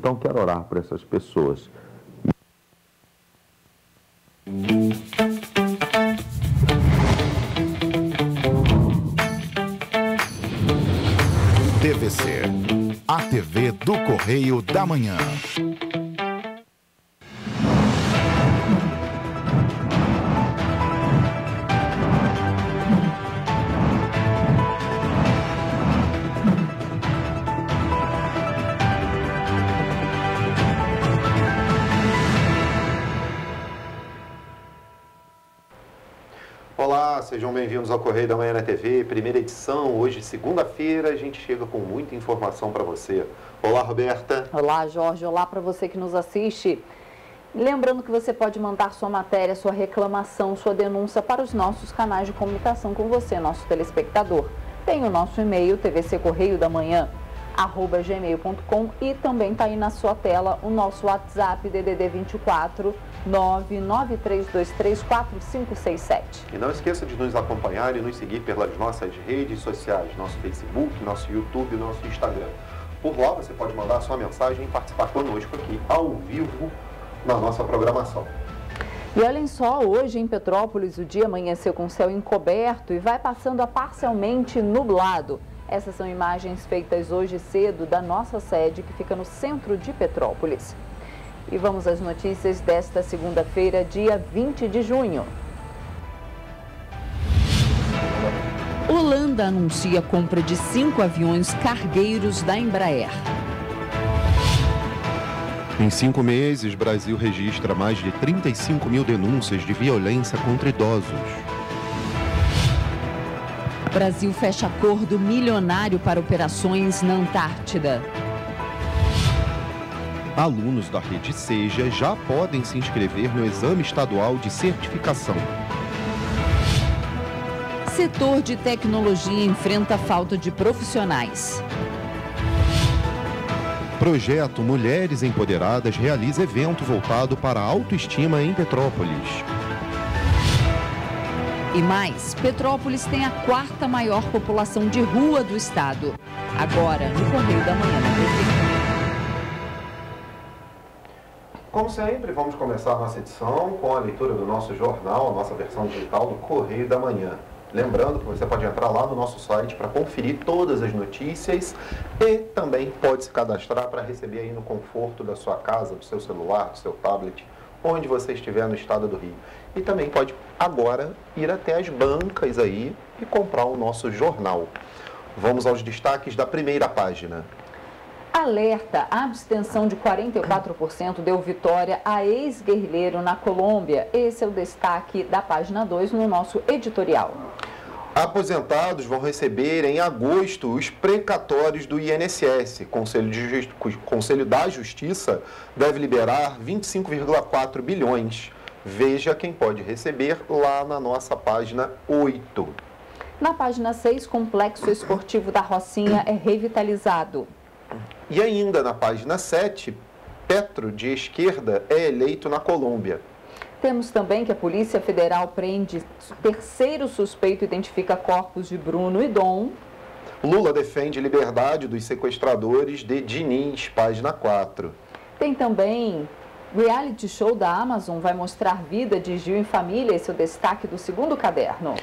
Então, quero orar por essas pessoas. TVC, a TV do Correio da Manhã. Olá, sejam bem-vindos ao Correio da Manhã na TV, primeira edição, hoje segunda-feira, a gente chega com muita informação para você. Olá, Roberta. Olá, Jorge, olá para você que nos assiste. Lembrando que você pode mandar sua matéria, sua reclamação, sua denúncia para os nossos canais de comunicação com você, nosso telespectador. Tem o nosso e-mail, tvccorreiodamanhã@gmail.com, e também está aí na sua tela o nosso WhatsApp DDD 24 993234567. E não esqueça de nos acompanhar e nos seguir pelas nossas redes sociais, nosso Facebook, nosso YouTube, nosso Instagram. Por lá você pode mandar sua mensagem e participar conosco aqui ao vivo na nossa programação. E olhem só, hoje em Petrópolis o dia amanheceu com céu encoberto e vai passando a parcialmente nublado. Essas são imagens feitas hoje cedo da nossa sede, que fica no centro de Petrópolis. E vamos às notícias desta segunda-feira, dia 20 de junho. Holanda anuncia a compra de 5 aviões cargueiros da Embraer. Em 5 meses, Brasil registra mais de 35 mil denúncias de violência contra idosos. Brasil fecha acordo milionário para operações na Antártida. Alunos da rede Seja já podem se inscrever no exame estadual de certificação. Setor de tecnologia enfrenta falta de profissionais. Projeto Mulheres Empoderadas realiza evento voltado para a autoestima em Petrópolis. E mais, Petrópolis tem a 4ª maior população de rua do estado. Agora, no Correio da Manhã na TV. Como sempre, vamos começar a nossa edição com a leitura do nosso jornal, a nossa versão digital do Correio da Manhã. Lembrando que você pode entrar lá no nosso site para conferir todas as notícias e também pode se cadastrar para receber aí no conforto da sua casa, do seu celular, do seu tablet, onde você estiver no estado do Rio. E também pode agora ir até as bancas aí e comprar o nosso jornal. Vamos aos destaques da primeira página. Alerta, a abstenção de 44% deu vitória a ex-guerrilheiro na Colômbia. Esse é o destaque da página 2 no nosso editorial. Aposentados vão receber em agosto os precatórios do INSS. Conselho da Justiça deve liberar 25,4 bilhões. Veja quem pode receber lá na nossa página 8. Na página 6, Complexo Esportivo da Rocinha é revitalizado. E ainda na página 7, Petro, de esquerda, é eleito na Colômbia. Temos também que a Polícia Federal prende terceiro suspeito e identifica corpos de Bruno e Dom. Lula defende liberdade dos sequestradores de Diniz, página 4. Tem também reality show da Amazon vai mostrar vida de Gil em família, esse é o destaque do segundo caderno.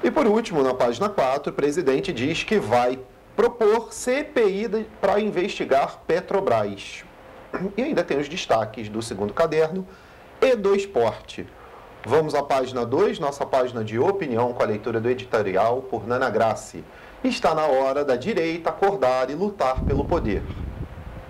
E por último, na página 4, o presidente diz que vai propor CPI para investigar Petrobras. E ainda tem os destaques do segundo caderno e do esporte. Vamos à página 2, nossa página de opinião com a leitura do editorial por Nana Grassi. Está na hora da direita acordar e lutar pelo poder.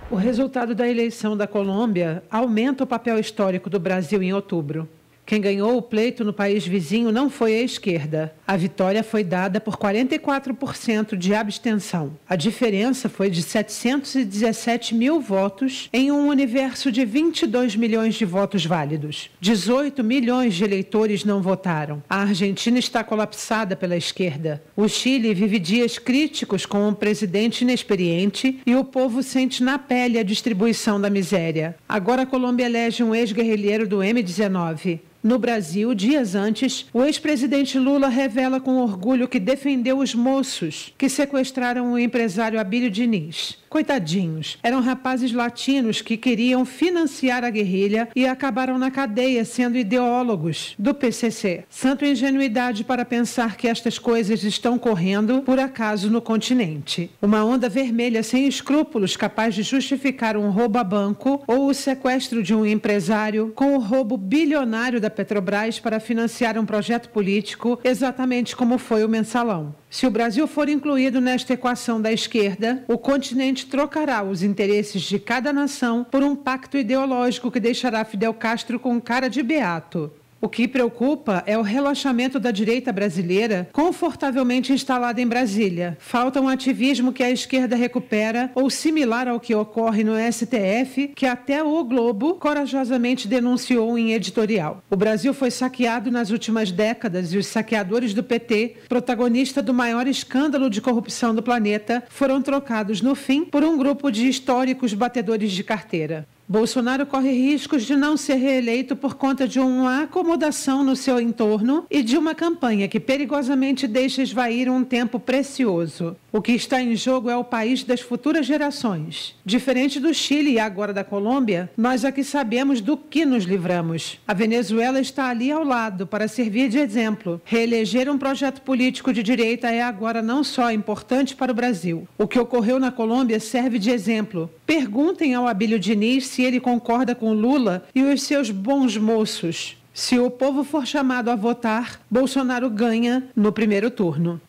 O resultado da eleição da Colômbia aumenta o papel histórico do Brasil em outubro. Quem ganhou o pleito no país vizinho não foi a esquerda. A vitória foi dada por 44% de abstenção. A diferença foi de 717 mil votos em um universo de 22 milhões de votos válidos. 18 milhões de eleitores não votaram. A Argentina está colapsada pela esquerda. O Chile vive dias críticos com um presidente inexperiente e o povo sente na pele a distribuição da miséria. Agora a Colômbia elege um ex-guerrilheiro do M-19. No Brasil, dias antes, o ex-presidente Lula revela com orgulho que defendeu os moços que sequestraram o empresário Abílio Diniz. Coitadinhos, eram rapazes latinos que queriam financiar a guerrilha e acabaram na cadeia sendo ideólogos do PCC. Santo ingenuidade para pensar que estas coisas estão correndo por acaso no continente. Uma onda vermelha sem escrúpulos capaz de justificar um roubo a banco ou o sequestro de um empresário com o roubo bilionário da Petrobras para financiar um projeto político, exatamente como foi o Mensalão. Se o Brasil for incluído nesta equação da esquerda, o continente trocará os interesses de cada nação por um pacto ideológico que deixará Fidel Castro com cara de beato. O que preocupa é o relaxamento da direita brasileira, confortavelmente instalada em Brasília. Falta um ativismo que a esquerda recupera, ou similar ao que ocorre no STF, que até o Globo corajosamente denunciou em editorial. O Brasil foi saqueado nas últimas décadas e os saqueadores do PT, protagonista do maior escândalo de corrupção do planeta, foram trocados no fim por um grupo de históricos batedores de carteira. Bolsonaro corre riscos de não ser reeleito por conta de uma acomodação no seu entorno e de uma campanha que perigosamente deixa esvair um tempo precioso. O que está em jogo é o país das futuras gerações. Diferente do Chile e agora da Colômbia, nós aqui sabemos do que nos livramos. A Venezuela está ali ao lado para servir de exemplo. Reeleger um projeto político de direita é agora não só importante para o Brasil. O que ocorreu na Colômbia serve de exemplo. Perguntem ao Abílio Diniz se ele concorda com Lula e os seus bons moços. Se o povo for chamado a votar, Bolsonaro ganha no primeiro turno.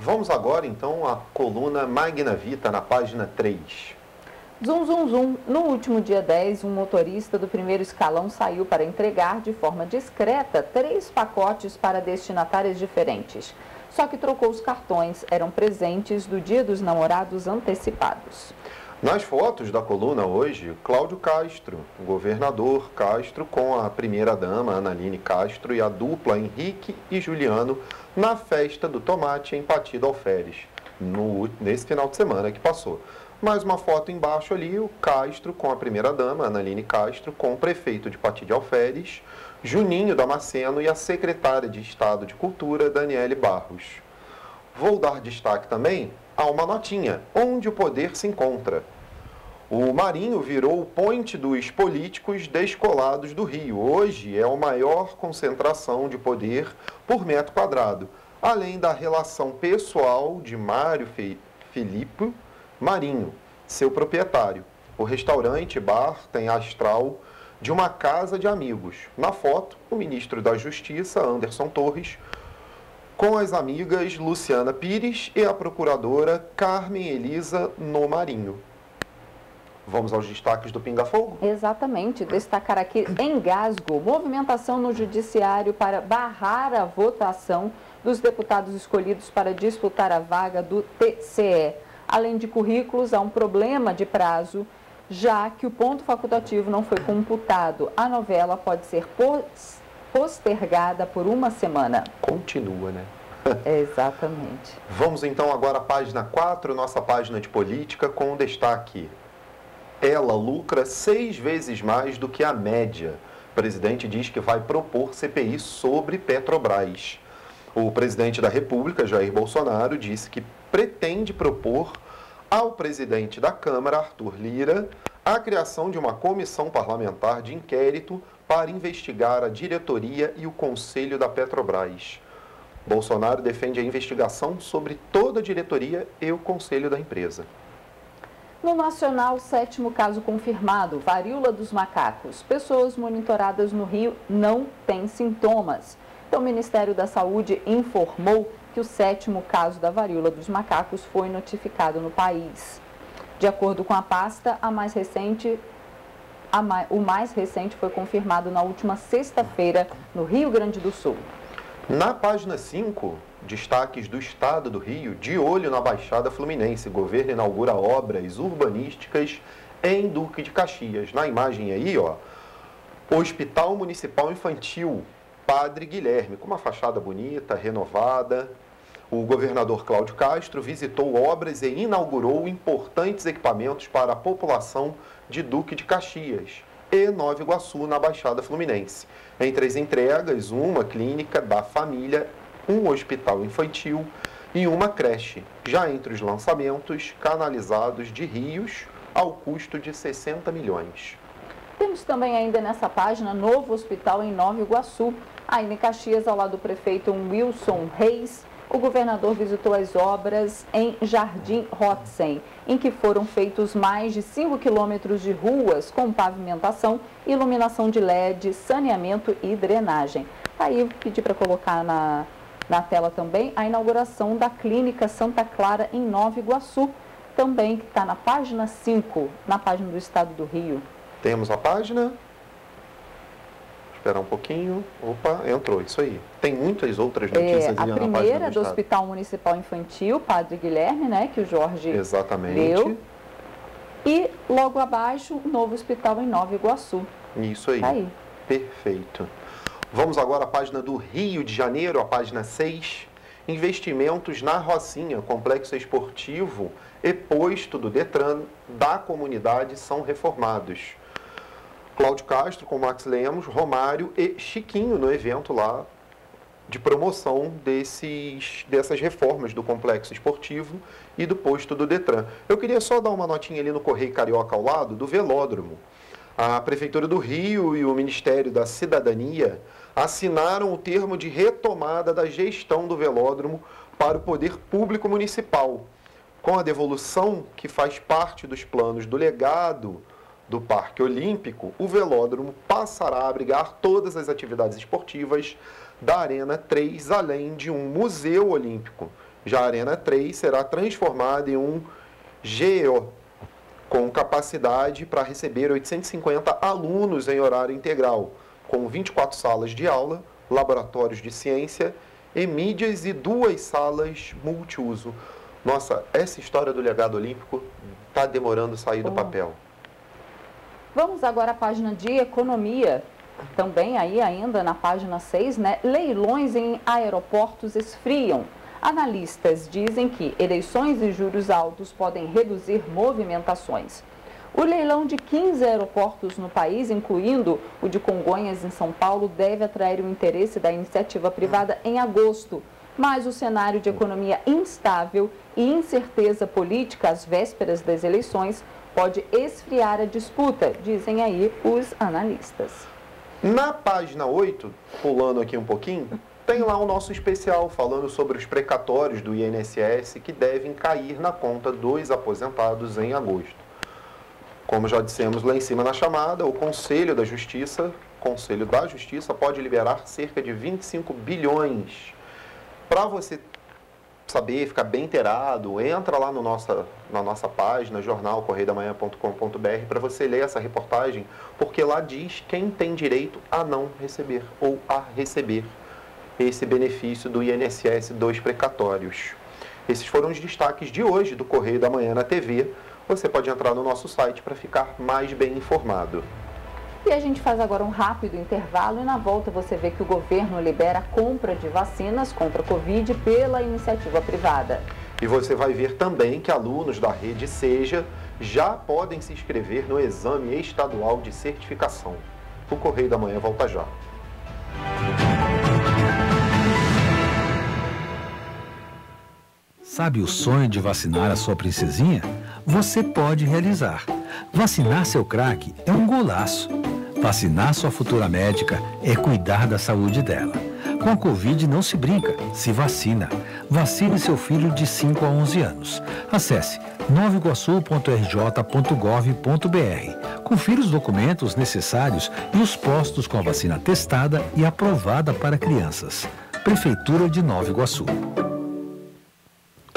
Vamos agora, então, à coluna Magna Vita, na página 3. Zum, zum, zum. No último dia 10, um motorista do primeiro escalão saiu para entregar de forma discreta 3 pacotes para destinatárias diferentes. Só que trocou os cartões, eram presentes do Dia dos Namorados antecipados. Nas fotos da coluna hoje, Cláudio Castro, o governador Castro, com a primeira-dama, Analine Castro, e a dupla Henrique e Juliano, na festa do tomate em Pati do Alferes, nesse final de semana que passou. Mais uma foto embaixo ali, o Castro com a primeira-dama, Analine Castro, com o prefeito de Pati de Alferes, Juninho Damasceno, e a secretária de Estado de Cultura, Daniele Barros. Vou dar destaque também a uma notinha, onde o poder se encontra. O Marinho virou o point dos políticos descolados do Rio. Hoje é a maior concentração de poder por metro quadrado, além da relação pessoal de Mário Filipe Marinho, seu proprietário. O restaurante bar tem astral de uma casa de amigos. Na foto, o ministro da Justiça, Anderson Torres, com as amigas Luciana Pires e a procuradora Carmen Elisa no Marinho. Vamos aos destaques do Pinga Fogo? Exatamente. Destacar aqui Engasgo, movimentação no judiciário para barrar a votação dos deputados escolhidos para disputar a vaga do TCE. Além de currículos, há um problema de prazo, já que o ponto facultativo não foi computado. A novela pode ser postergada por uma semana. Continua, né? Exatamente. Vamos então agora à página 4, nossa página de política, com o destaque. Ela lucra 6 vezes mais do que a média. O presidente diz que vai propor CPI sobre Petrobras. O presidente da República, Jair Bolsonaro, disse que pretende propor ao presidente da Câmara, Arthur Lira, a criação de uma comissão parlamentar de inquérito para investigar a diretoria e o conselho da Petrobras. Bolsonaro defende a investigação sobre toda a diretoria e o conselho da empresa. No Nacional, 7º caso confirmado, varíola dos macacos. Pessoas monitoradas no Rio não têm sintomas. Então, o Ministério da Saúde informou que o 7º caso da varíola dos macacos foi notificado no país. De acordo com a pasta, o mais recente foi confirmado na última sexta-feira, no Rio Grande do Sul. Na página 5, destaques do Estado do Rio, de olho na Baixada Fluminense. O governo inaugura obras urbanísticas em Duque de Caxias. Na imagem aí, ó, Hospital Municipal Infantil Padre Guilherme, com uma fachada bonita, renovada. O governador Cláudio Castro visitou obras e inaugurou importantes equipamentos para a população de Duque de Caxias e Nova Iguaçu, na Baixada Fluminense. Entre as entregas, uma clínica da família, um hospital infantil e uma creche, já entre os lançamentos canalizados de rios ao custo de 60 milhões. Temos também ainda nessa página novo hospital em Nova Iguaçu. Ainda em Caxias, ao lado do prefeito Wilson Reis, o governador visitou as obras em Jardim Rotzen, em que foram feitos mais de 5 quilômetros de ruas com pavimentação, iluminação de LED, saneamento e drenagem. Aí eu pedi para colocar na tela também a inauguração da Clínica Santa Clara em Nova Iguaçu, também que está na página 5, na página do Estado do Rio. Temos a página. Esperar um pouquinho. Opa, entrou, isso aí. Tem muitas outras notícias a primeira do Hospital Municipal Infantil, Padre Guilherme, né, que o Jorge deu. E logo abaixo, o novo hospital em Nova Iguaçu. Isso aí. Tá aí. Perfeito. Vamos agora à página do Rio de Janeiro, a página 6. Investimentos na Rocinha, complexo esportivo e posto do Detran da comunidade são reformados. Cláudio Castro com Max Lemos, Romário e Chiquinho no evento lá de promoção dessas reformas do complexo esportivo e do posto do Detran. Eu queria só dar uma notinha ali no Correio Carioca ao lado do velódromo. A Prefeitura do Rio e o Ministério da Cidadania assinaram o termo de retomada da gestão do velódromo para o Poder Público Municipal, com a devolução que faz parte dos planos do legado do Parque Olímpico. O velódromo passará a abrigar todas as atividades esportivas da Arena 3, além de um museu olímpico. Já a Arena 3 será transformada em um GEO, com capacidade para receber 850 alunos em horário integral, com 24 salas de aula, laboratórios de ciência e mídias e 2 salas multiuso. Nossa, essa história do legado olímpico está demorando a sair do papel. Vamos agora à página de economia, também aí ainda na página 6, né? Leilões em aeroportos esfriam. Analistas dizem que eleições e juros altos podem reduzir movimentações. O leilão de 15 aeroportos no país, incluindo o de Congonhas, em São Paulo, deve atrair o interesse da iniciativa privada em agosto. Mas o cenário de economia instável e incerteza política às vésperas das eleições pode esfriar a disputa, dizem aí os analistas. Na página 8, pulando aqui um pouquinho, tem lá o nosso especial falando sobre os precatórios do INSS que devem cair na conta dos aposentados em agosto. Como já dissemos lá em cima na chamada, o Conselho da Justiça pode liberar cerca de 25 bilhões. Para você saber, ficar bem inteirado, entra lá na nossa página, jornalcorreidamanhã.com.br, para você ler essa reportagem, porque lá diz quem tem direito a não receber ou a receber esse benefício do INSS dos precatórios. Esses foram os destaques de hoje do Correio da Manhã na TV. Você pode entrar no nosso site para ficar mais bem informado. E a gente faz agora um rápido intervalo e na volta você vê que o governo libera a compra de vacinas contra a Covid pela iniciativa privada. E você vai ver também que alunos da rede Seja já podem se inscrever no exame estadual de certificação. O Correio da Manhã volta já. Sabe o sonho de vacinar a sua princesinha? Você pode realizar. Vacinar seu craque é um golaço. Vacinar sua futura médica é cuidar da saúde dela. Com a Covid não se brinca, se vacina. Vacine seu filho de 5 a 11 anos. Acesse novaiguaçu.rj.gov.br. Confira os documentos necessários e os postos com a vacina testada e aprovada para crianças. Prefeitura de Nova Iguaçu.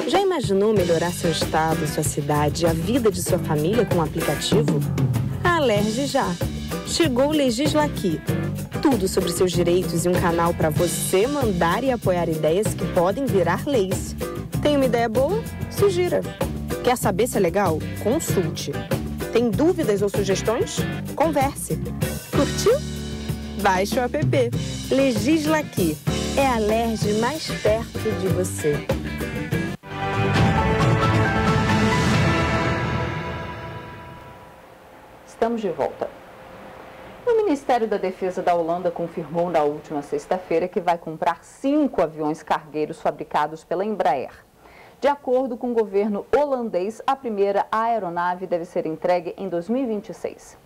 Já imaginou melhorar seu estado, sua cidade e a vida de sua família com um aplicativo? A Alerj já. Chegou o Legisla Aqui. Tudo sobre seus direitos e um canal para você mandar e apoiar ideias que podem virar leis. Tem uma ideia boa? Sugira. Quer saber se é legal? Consulte. Tem dúvidas ou sugestões? Converse. Curtiu? Baixe o app. Legisla Aqui. É a Alerj mais perto de você. Estamos de volta. O Ministério da Defesa da Holanda confirmou na última sexta-feira que vai comprar 5 aviões cargueiros fabricados pela Embraer. De acordo com o governo holandês, a primeira aeronave deve ser entregue em 2026.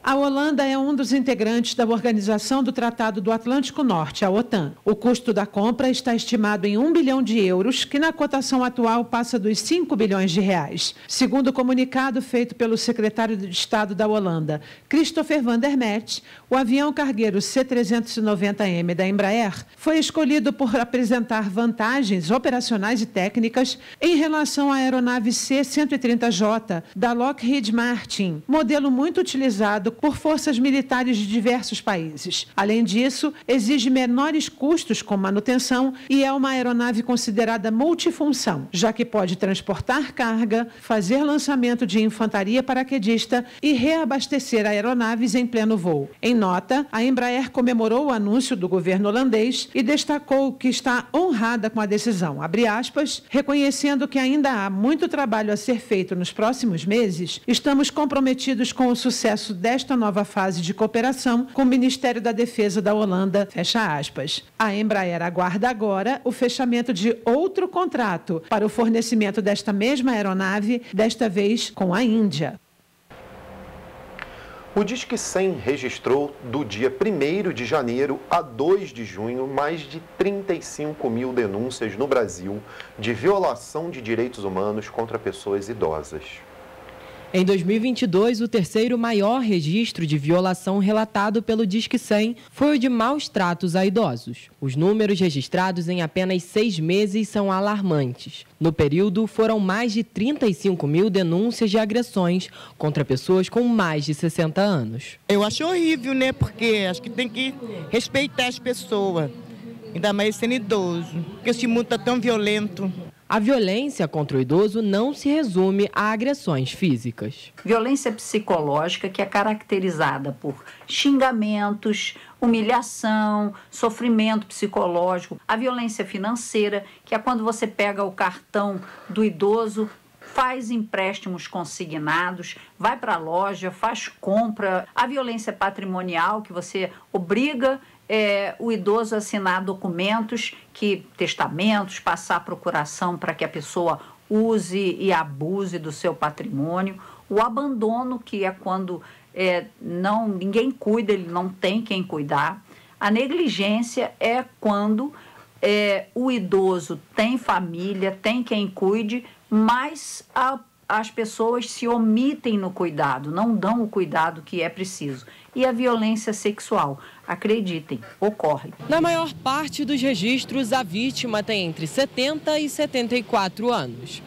A Holanda é um dos integrantes da Organização do Tratado do Atlântico Norte, a OTAN. O custo da compra está estimado em 1 bilhão de euros, que na cotação atual passa dos 5 bilhões de reais. Segundo o comunicado feito pelo secretário de Estado da Holanda, Christopher van der Met, o avião cargueiro C-390M da Embraer foi escolhido por apresentar vantagens operacionais e técnicas em relação à aeronave C-130J da Lockheed Martin, modelo muito utilizado por forças militares de diversos países. Além disso, exige menores custos com manutenção e é uma aeronave considerada multifunção, já que pode transportar carga, fazer lançamento de infantaria paraquedista e reabastecer aeronaves em pleno voo. Em nota, a Embraer comemorou o anúncio do governo holandês e destacou que está honrada com a decisão, abre aspas, reconhecendo que ainda há muito trabalho a ser feito nos próximos meses, estamos comprometidos com o sucesso desta nova fase de cooperação com o Ministério da Defesa da Holanda, fecha aspas. A Embraer aguarda agora o fechamento de outro contrato para o fornecimento desta mesma aeronave, desta vez com a Índia. O Disque 100 registrou do dia 1º de janeiro a 2 de junho mais de 35 mil denúncias no Brasil de violação de direitos humanos contra pessoas idosas. Em 2022, o terceiro maior registro de violação relatado pelo Disque 100 foi o de maus tratos a idosos. Os números registrados em apenas 6 meses são alarmantes. No período, foram mais de 35 mil denúncias de agressões contra pessoas com mais de 60 anos. Eu acho horrível, né? Porque acho que tem que respeitar as pessoas, ainda mais sendo idoso, porque esse mundo está tão violento. A violência contra o idoso não se resume a agressões físicas. Violência psicológica que é caracterizada por xingamentos, humilhação, sofrimento psicológico. A violência financeira, que é quando você pega o cartão do idoso, faz empréstimos consignados, vai para a loja, faz compra. A violência patrimonial, que você obriga o idoso a assinar documentos, testamentos, passar procuração para que a pessoa use e abuse do seu patrimônio. O abandono, que é quando ninguém cuida, ele não tem quem cuidar. A negligência é quando o idoso tem família, tem quem cuide, mas as pessoas se omitem no cuidado, não dão o cuidado que é preciso. E a violência sexual, acreditem, ocorre. Na maior parte dos registros, a vítima tem entre 70 e 74 anos.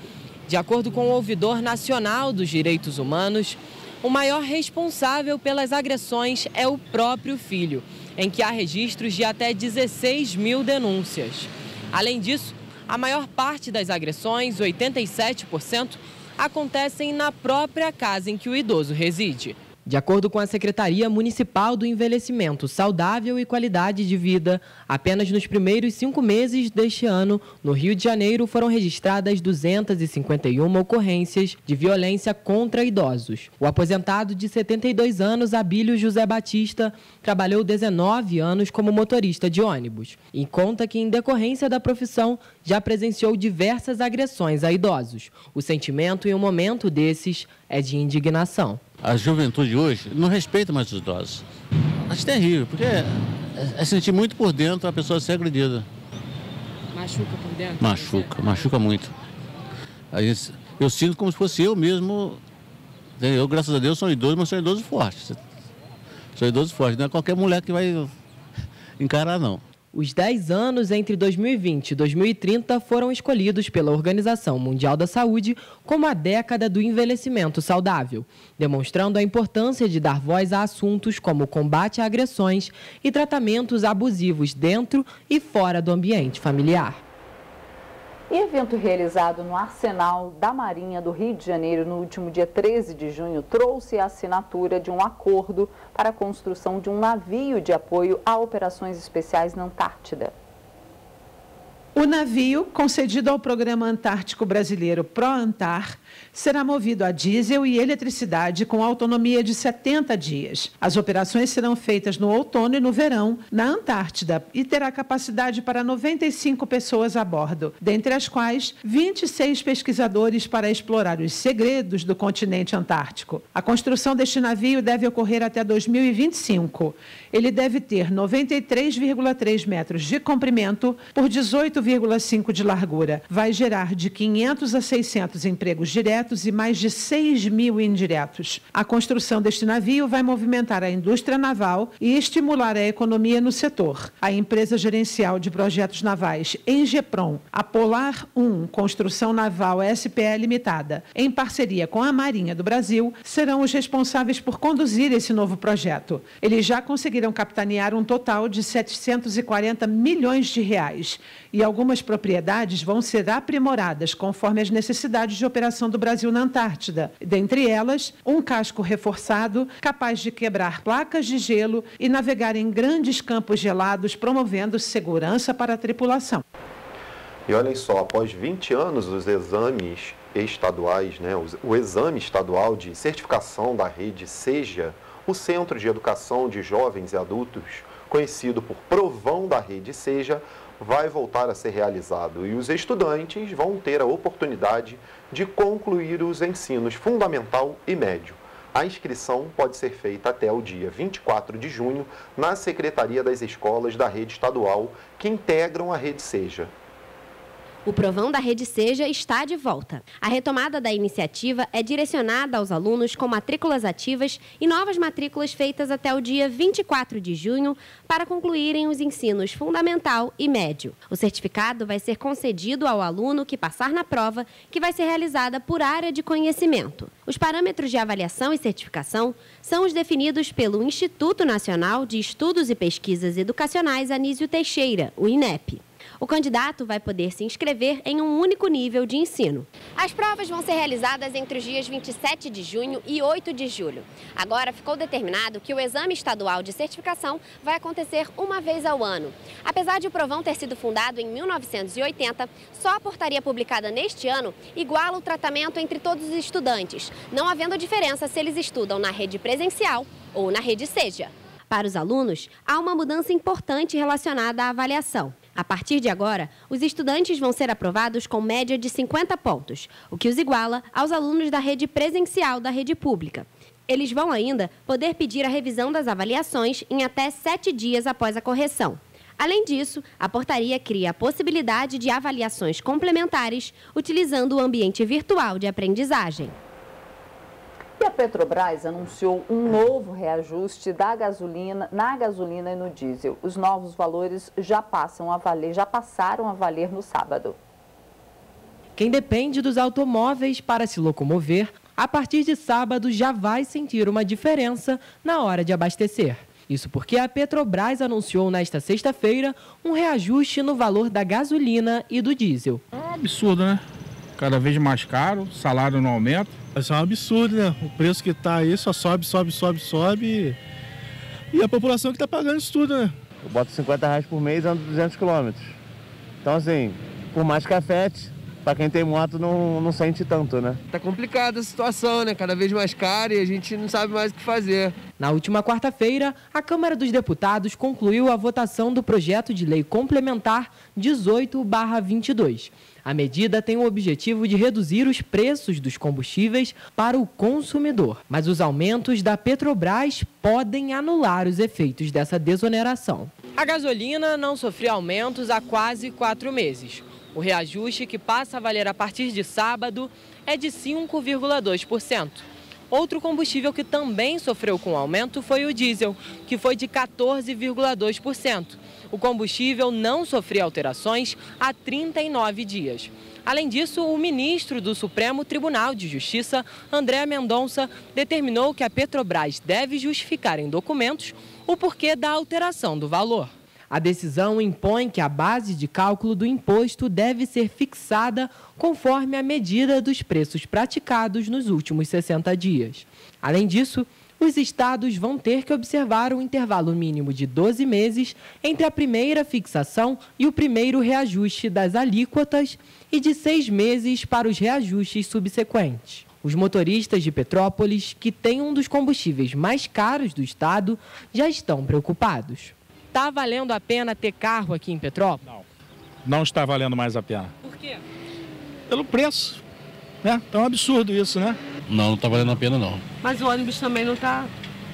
De acordo com o Ouvidor Nacional dos Direitos Humanos, o maior responsável pelas agressões é o próprio filho, em que há registros de até 16 mil denúncias. Além disso, a maior parte das agressões, 87%, acontecem na própria casa em que o idoso reside. De acordo com a Secretaria Municipal do Envelhecimento Saudável e Qualidade de Vida, apenas nos primeiros 5 meses deste ano, no Rio de Janeiro, foram registradas 251 ocorrências de violência contra idosos. O aposentado de 72 anos, Abílio José Batista, trabalhou 19 anos como motorista de ônibus e conta que, em decorrência da profissão, já presenciou diversas agressões a idosos. O sentimento em um momento desses é de indignação. A juventude hoje não respeita mais os idosos. Acho terrível, porque é sentir muito por dentro a pessoa ser agredida. Machuca por dentro? Machuca muito. Eu sinto como se fosse eu mesmo. Eu, graças a Deus, sou idoso, mas sou idoso forte. Sou idoso forte, não é qualquer mulher que vai encarar, não. Os 10 anos entre 2020 e 2030 foram escolhidos pela Organização Mundial da Saúde como a década do envelhecimento saudável, demonstrando a importância de dar voz a assuntos como o combate a agressões e tratamentos abusivos dentro e fora do ambiente familiar. Evento realizado no Arsenal da Marinha do Rio de Janeiro no último dia 13 de junho trouxe a assinatura de um acordo para a construção de um navio de apoio a operações especiais na Antártida. O navio, concedido ao Programa Antártico Brasileiro ProAntar, será movido a diesel e eletricidade com autonomia de 70 dias. As operações serão feitas no outono e no verão, na Antártida, e terá capacidade para 95 pessoas a bordo, dentre as quais 26 pesquisadores para explorar os segredos do continente antártico. A construção deste navio deve ocorrer até 2025. Ele deve ter 93,3 metros de comprimento por 18,5 de largura. Vai gerar de 500 a 600 empregos diretos e mais de 6 mil indiretos. A construção deste navio vai movimentar a indústria naval e estimular a economia no setor. A empresa gerencial de projetos navais Engeprom, a Polar 1 Construção Naval SPE Limitada, em parceria com a Marinha do Brasil, serão os responsáveis por conduzir esse novo projeto. Eles já conseguiram capitanear um total de 740 milhões de reais e algumas propriedades vão ser aprimoradas conforme as necessidades de operação do Brasil na Antártida. Dentre elas, um casco reforçado, capaz de quebrar placas de gelo e navegar em grandes campos gelados, promovendo segurança para a tripulação. E olhem só, após 20 anos dos exames estaduais, o exame estadual de certificação da rede SEJA, o Centro de Educação de Jovens e Adultos, conhecido por Provão da Rede SEJA, vai voltar a ser realizado e os estudantes vão ter a oportunidade de concluir os ensinos fundamental e médio. A inscrição pode ser feita até o dia 24 de junho na Secretaria das Escolas da Rede Estadual que integram a Rede SEJA. O Provão da Rede SEJA está de volta. A retomada da iniciativa é direcionada aos alunos com matrículas ativas e novas matrículas feitas até o dia 24 de junho para concluírem os ensinos fundamental e médio. O certificado vai ser concedido ao aluno que passar na prova, que vai ser realizada por área de conhecimento. Os parâmetros de avaliação e certificação são os definidos pelo Instituto Nacional de Estudos e Pesquisas Educacionais Anísio Teixeira, o INEP. O candidato vai poder se inscrever em um único nível de ensino. As provas vão ser realizadas entre os dias 27 de junho e 8 de julho. Agora ficou determinado que o exame estadual de certificação vai acontecer uma vez ao ano. Apesar de o Provão ter sido fundado em 1980, só a portaria publicada neste ano iguala o tratamento entre todos os estudantes, não havendo diferença se eles estudam na rede presencial ou na rede SEJA. Para os alunos, há uma mudança importante relacionada à avaliação. A partir de agora, os estudantes vão ser aprovados com média de 50 pontos, o que os iguala aos alunos da rede presencial da rede pública. Eles vão ainda poder pedir a revisão das avaliações em até 7 dias após a correção. Além disso, a portaria cria a possibilidade de avaliações complementares utilizando o ambiente virtual de aprendizagem. E a Petrobras anunciou um novo reajuste na gasolina e no diesel. Os novos valores já passaram a valer no sábado. Quem depende dos automóveis para se locomover, a partir de sábado já vai sentir uma diferença na hora de abastecer. Isso porque a Petrobras anunciou nesta sexta-feira um reajuste no valor da gasolina e do diesel. É um absurdo, né? Cada vez mais caro, o salário não aumenta. Isso é um absurdo, né? O preço que está aí só sobe. E a população que está pagando isso tudo, né? Eu boto R$50 por mês e ando 200 quilômetros. Então, assim, por mais que afete, para quem tem moto não sente tanto, né? Tá complicada a situação, né? Cada vez mais caro e a gente não sabe mais o que fazer. Na última quarta-feira, a Câmara dos Deputados concluiu a votação do projeto de lei complementar 18/22. A medida tem o objetivo de reduzir os preços dos combustíveis para o consumidor, mas os aumentos da Petrobras podem anular os efeitos dessa desoneração. A gasolina não sofreu aumentos há quase 4 meses. O reajuste, que passa a valer a partir de sábado, é de 5,2%. Outro combustível que também sofreu com aumento foi o diesel, que foi de 14,2%. O combustível não sofreu alterações há 39 dias. Além disso, o ministro do Supremo Tribunal de Justiça, André Mendonça, determinou que a Petrobras deve justificar em documentos o porquê da alteração do valor. A decisão impõe que a base de cálculo do imposto deve ser fixada conforme a medida dos preços praticados nos últimos 60 dias. Além disso, os estados vão ter que observar um intervalo mínimo de 12 meses entre a primeira fixação e o primeiro reajuste das alíquotas e de 6 meses para os reajustes subsequentes. Os motoristas de Petrópolis, que têm um dos combustíveis mais caros do estado, já estão preocupados. Está valendo a pena ter carro aqui em Petrópolis? Não está valendo mais a pena. Por quê? Pelo preço, né? É um absurdo isso, né? Não está valendo a pena não. Mas o ônibus também não está.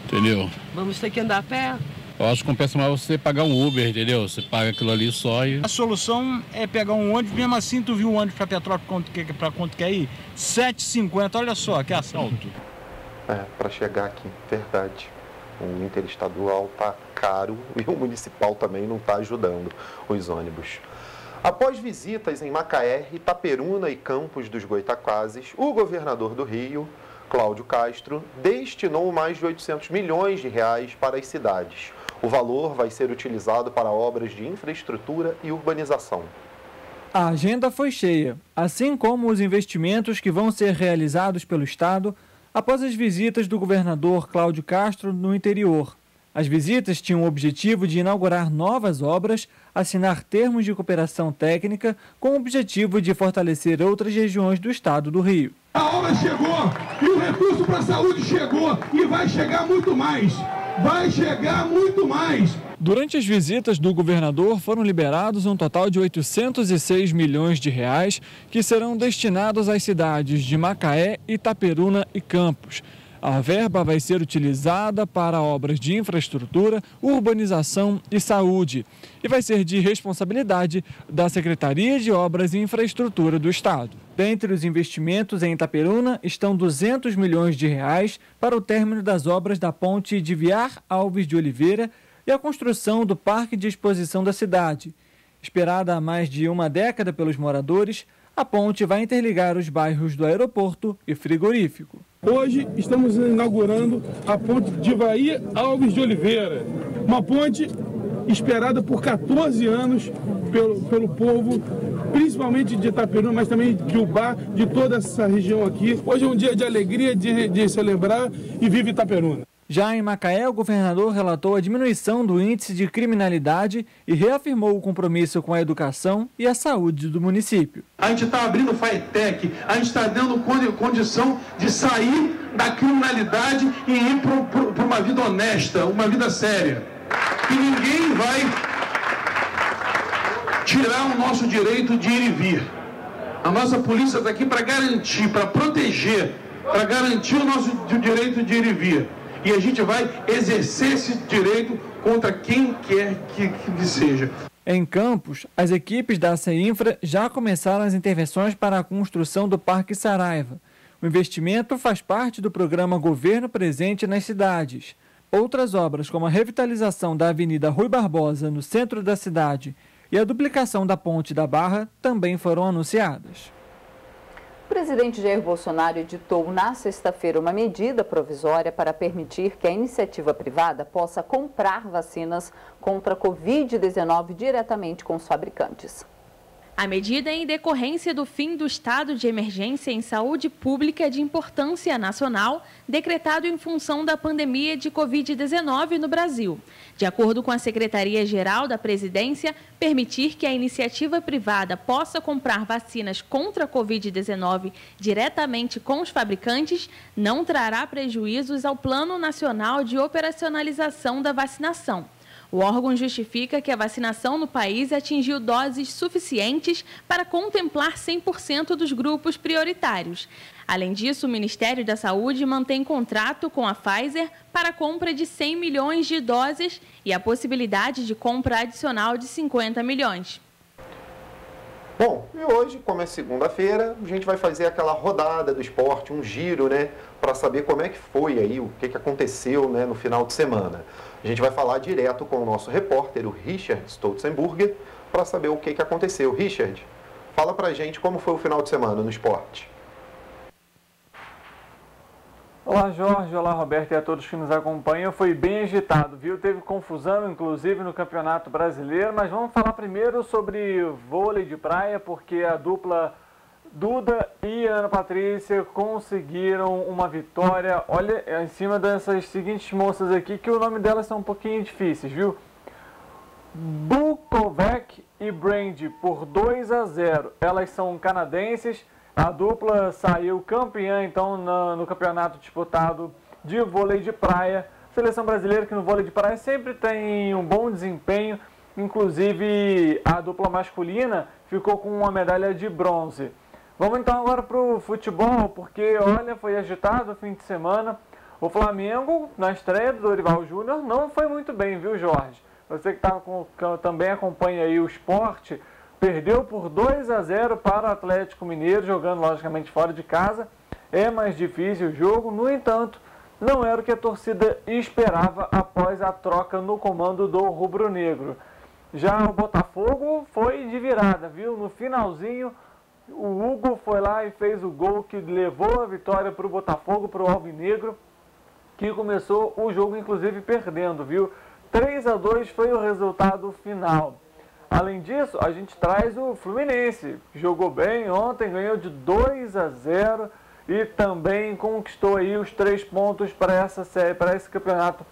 Entendeu? Vamos ter que andar a pé. Eu acho que compensa mais você pagar um Uber, entendeu? Você paga aquilo ali só e... A solução é pegar um ônibus, mesmo assim tu viu um ônibus para Petrópolis, para quanto quer ir? R$7,50, olha só, que assalto. Para chegar aqui, verdade. O interestadual tá caro e o municipal também não está ajudando os ônibus. Após visitas em Macaé, Itaperuna e Campos dos Goitacazes, o governador do Rio, Cláudio Castro, destinou mais de 800 milhões de reais para as cidades. O valor vai ser utilizado para obras de infraestrutura e urbanização. A agenda foi cheia, assim como os investimentos que vão ser realizados pelo Estado após as visitas do governador Cláudio Castro no interior. As visitas tinham o objetivo de inaugurar novas obras, assinar termos de cooperação técnica com o objetivo de fortalecer outras regiões do estado do Rio. A obra chegou e o recurso para a saúde chegou e vai chegar muito mais. Vai chegar muito mais. Durante as visitas do governador foram liberados um total de 806 milhões de reais que serão destinados às cidades de Macaé, Itaperuna e Campos. A verba vai ser utilizada para obras de infraestrutura, urbanização e saúde e vai ser de responsabilidade da Secretaria de Obras e Infraestrutura do Estado. Dentre os investimentos em Itaperuna estão 200 milhões de reais para o término das obras da ponte de Viar Alves de Oliveira e a construção do Parque de Exposição da cidade. Esperada há mais de uma década pelos moradores, a ponte vai interligar os bairros do Aeroporto e Frigorífico. Hoje estamos inaugurando a ponte de Viar Alves de Oliveira, uma ponte esperada por 14 anos pelo povo, principalmente de Itaperuna, mas também de Ubá, de toda essa região aqui. Hoje é um dia de alegria, de celebrar e vive Itaperuna. Já em Macaé, o governador relatou a diminuição do índice de criminalidade e reafirmou o compromisso com a educação e a saúde do município. A gente está abrindo o FAETEC, a gente está dando condição de sair da criminalidade e ir para uma vida honesta, uma vida séria. E ninguém vai tirar o nosso direito de ir e vir. A nossa polícia está aqui para garantir, para proteger, para garantir o nosso direito de ir e vir. E a gente vai exercer esse direito contra quem quer que seja. Em Campos, as equipes da CEINFRA já começaram as intervenções para a construção do Parque Saraiva. O investimento faz parte do programa Governo Presente nas Cidades. Outras obras, como a revitalização da Avenida Rui Barbosa, no centro da cidade, e a duplicação da Ponte da Barra, também foram anunciadas. O presidente Jair Bolsonaro editou na sexta-feira uma medida provisória para permitir que a iniciativa privada possa comprar vacinas contra a Covid-19 diretamente com os fabricantes. A medida é em decorrência do fim do estado de emergência em saúde pública de importância nacional, decretado em função da pandemia de Covid-19 no Brasil. De acordo com a Secretaria-Geral da Presidência, permitir que a iniciativa privada possa comprar vacinas contra a Covid-19 diretamente com os fabricantes não trará prejuízos ao Plano Nacional de Operacionalização da Vacinação. O órgão justifica que a vacinação no país atingiu doses suficientes para contemplar 100% dos grupos prioritários. Além disso, o Ministério da Saúde mantém contrato com a Pfizer para a compra de 100 milhões de doses e a possibilidade de compra adicional de 50 milhões. Bom, e hoje, como é segunda-feira, a gente vai fazer aquela rodada do esporte, um giro, né, para saber como é que foi aí, o que aconteceu, né, no final de semana. A gente vai falar direto com o nosso repórter, o Richard Stolzenburger, para saber o que aconteceu. Richard, fala pra gente como foi o final de semana no esporte. Olá Jorge, olá Roberto e a todos que nos acompanham. Foi bem agitado, viu? Teve confusão inclusive no Campeonato Brasileiro, mas vamos falar primeiro sobre vôlei de praia, porque a dupla Duda e Ana Patrícia conseguiram uma vitória, olha, em cima dessas seguintes moças aqui, que o nome delas são um pouquinho difíceis, viu? Bukovac e Brand por 2-0. Elas são canadenses. A dupla saiu campeã, então, no campeonato disputado de vôlei de praia. Seleção brasileira que no vôlei de praia sempre tem um bom desempenho. Inclusive, a dupla masculina ficou com uma medalha de bronze. Vamos então agora para o futebol, porque, olha, foi agitado o fim de semana. O Flamengo, na estreia do Dorival Júnior, não foi muito bem, viu, Jorge? Você que também acompanha aí o esporte, perdeu por 2-0 para o Atlético Mineiro, jogando logicamente fora de casa. É mais difícil o jogo, no entanto, não era o que a torcida esperava após a troca no comando do rubro-negro. Já o Botafogo foi de virada, viu? No finalzinho, o Hugo foi lá e fez o gol que levou a vitória para o Botafogo, para o Alvinegro, que começou o jogo inclusive perdendo, viu? 3-2 foi o resultado final. Além disso, a gente traz o Fluminense. Jogou bem ontem, ganhou de 2-0 e também conquistou aí os 3 pontos para esse campeonato,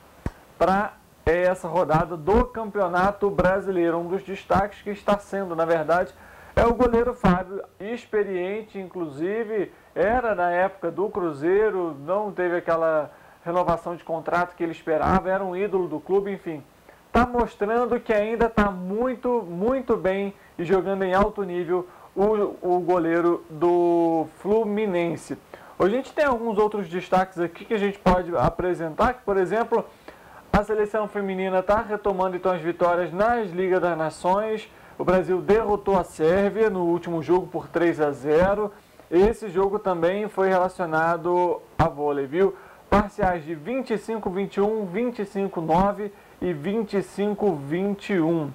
para essa rodada do Campeonato Brasileiro. Um dos destaques que está sendo, na verdade, é o goleiro Fábio, experiente, inclusive, era na época do Cruzeiro, não teve aquela renovação de contrato que ele esperava, era um ídolo do clube, enfim. Está mostrando que ainda está muito, muito bem e jogando em alto nível o goleiro do Fluminense. Hoje a gente tem alguns outros destaques aqui que a gente pode apresentar, que, por exemplo, a seleção feminina está retomando então as vitórias nas Ligas das Nações. O Brasil derrotou a Sérvia no último jogo por 3-0. Esse jogo também foi relacionado a vôlei, viu? Parciais de 25-21, 25-9 e 25-21.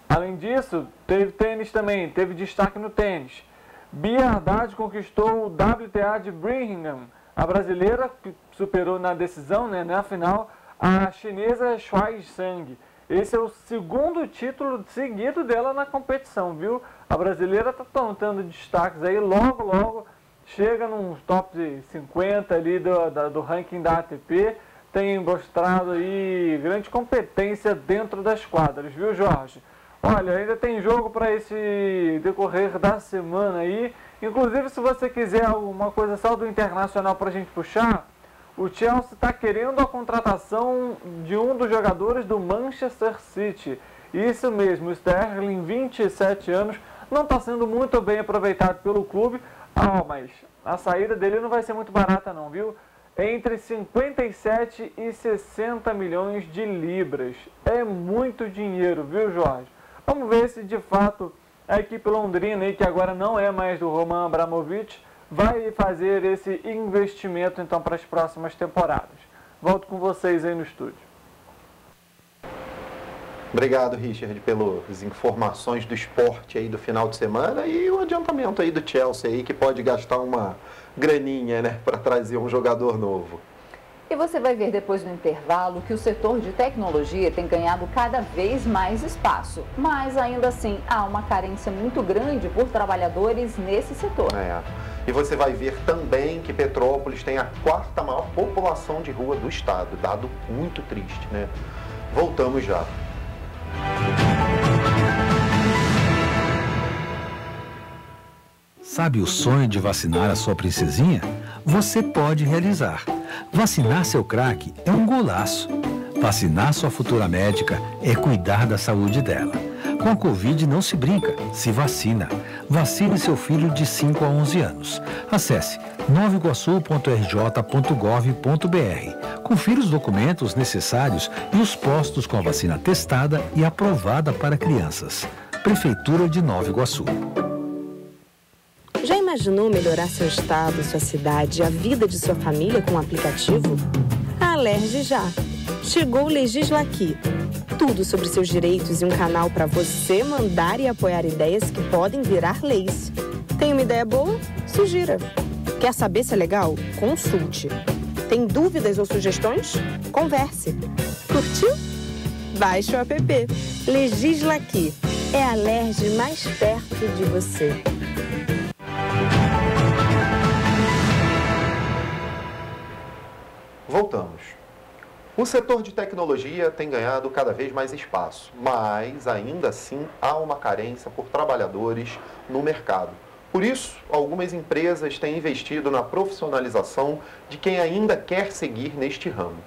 Além disso, teve tênis também, teve destaque no tênis. Bia Haddad conquistou o WTA de Birmingham. A brasileira que superou na decisão, né, na final, a chinesa Shuai Zhang. Esse é o segundo título seguido dela na competição, viu? A brasileira está tendo destaques aí, logo chega num top 50 ali do ranking da ATP, tem mostrado aí grande competência dentro das quadras, viu, Jorge? Olha, ainda tem jogo para esse decorrer da semana aí, inclusive se você quiser alguma coisa só do Internacional para a gente puxar, o Chelsea está querendo a contratação de um dos jogadores do Manchester City. Isso mesmo, o Sterling, 27 anos, não está sendo muito bem aproveitado pelo clube. Mas a saída dele não vai ser muito barata não, viu? Entre 57 e 60 milhões de libras. É muito dinheiro, viu, Jorge? Vamos ver se de fato a equipe londrina, aí, que agora não é mais do Roman Abramovich, vai fazer esse investimento então para as próximas temporadas. Volto com vocês aí no estúdio. Obrigado, Richard, pelas informações do esporte aí do final de semana e o adiantamento aí do Chelsea aí, que pode gastar uma graninha, né, para trazer um jogador novo. E você vai ver depois do intervalo que o setor de tecnologia tem ganhado cada vez mais espaço. Mas ainda assim há uma carência muito grande por trabalhadores nesse setor. E você vai ver também que Petrópolis tem a 4ª maior população de rua do estado. Dado muito triste, né? Voltamos já. Sabe o sonho de vacinar a sua princesinha? Você pode realizar. Vacinar seu craque é um golaço. Vacinar sua futura médica é cuidar da saúde dela. Com a Covid não se brinca, se vacina. Vacine seu filho de 5 a 11 anos. Acesse novaiguaçu.rj.gov.br. Confira os documentos necessários e os postos com a vacina testada e aprovada para crianças. Prefeitura de Nova Iguaçu. Já imaginou melhorar seu estado, sua cidade, a vida de sua família com um aplicativo? A Alerj já. Chegou o Legisla Aqui. Tudo sobre seus direitos e um canal para você mandar e apoiar ideias que podem virar leis. Tem uma ideia boa? Sugira. Quer saber se é legal? Consulte. Tem dúvidas ou sugestões? Converse. Curtiu? Baixe o app. Legisla Aqui. É a Alerj mais perto de você. Voltamos. O setor de tecnologia tem ganhado cada vez mais espaço, mas ainda assim há uma carência por trabalhadores no mercado. Por isso, algumas empresas têm investido na profissionalização de quem ainda quer seguir neste ramo.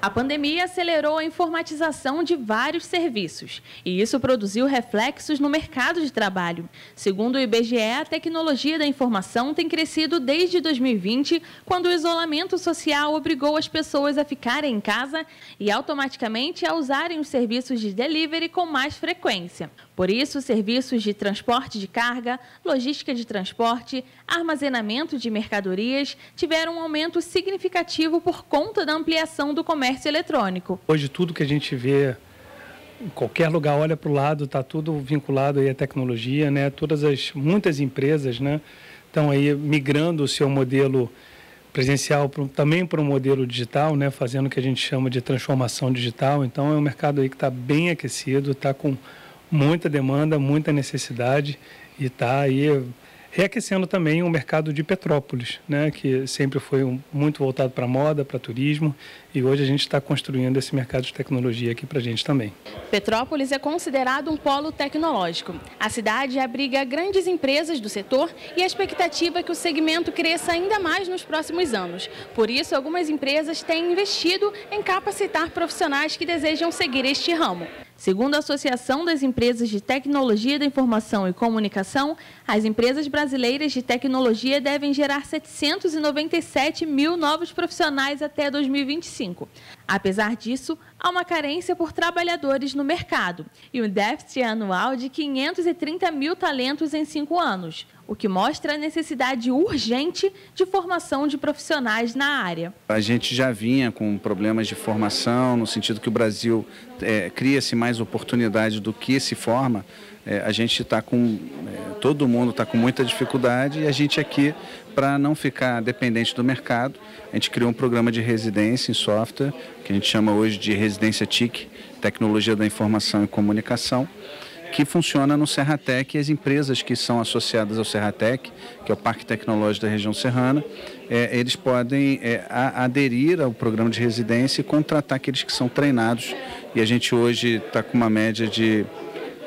A pandemia acelerou a informatização de vários serviços e isso produziu reflexos no mercado de trabalho. Segundo o IBGE, a tecnologia da informação tem crescido desde 2020, quando o isolamento social obrigou as pessoas a ficarem em casa e automaticamente a usarem os serviços de delivery com mais frequência. Por isso, serviços de transporte de carga, logística de transporte, armazenamento de mercadorias tiveram um aumento significativo por conta da ampliação do comércio eletrônico. Hoje tudo que a gente vê, em qualquer lugar, olha para o lado, está tudo vinculado aí à tecnologia, né? Muitas empresas, né, estão aí migrando o seu modelo presencial também para um modelo digital, né, fazendo o que a gente chama de transformação digital. Então é um mercado aí que está bem aquecido, está com muita demanda, muita necessidade e está aí reaquecendo também o mercado de Petrópolis, né, que sempre foi muito voltado para moda, para turismo, e hoje a gente está construindo esse mercado de tecnologia aqui para a gente também. Petrópolis é considerado um polo tecnológico. A cidade abriga grandes empresas do setor e a expectativa é que o segmento cresça ainda mais nos próximos anos. Por isso, algumas empresas têm investido em capacitar profissionais que desejam seguir este ramo. Segundo a Associação das Empresas de Tecnologia da Informação e Comunicação, as empresas brasileiras de tecnologia devem gerar 797 mil novos profissionais até 2025. Apesar disso, há uma carência por trabalhadores no mercado e um déficit anual de 530 mil talentos em 5 anos, o que mostra a necessidade urgente de formação de profissionais na área. A gente já vinha com problemas de formação, no sentido que o Brasil cria-se mais oportunidade do que se forma. A gente está todo mundo está com muita dificuldade e a gente aqui, para não ficar dependente do mercado, a gente criou um programa de residência em software, que a gente chama hoje de Residência TIC, Tecnologia da Informação e Comunicação, que funciona no Serratec, e as empresas que são associadas ao Serratec, que é o Parque Tecnológico da região serrana, eles podem aderir ao programa de residência e contratar aqueles que são treinados, e a gente hoje está com uma média de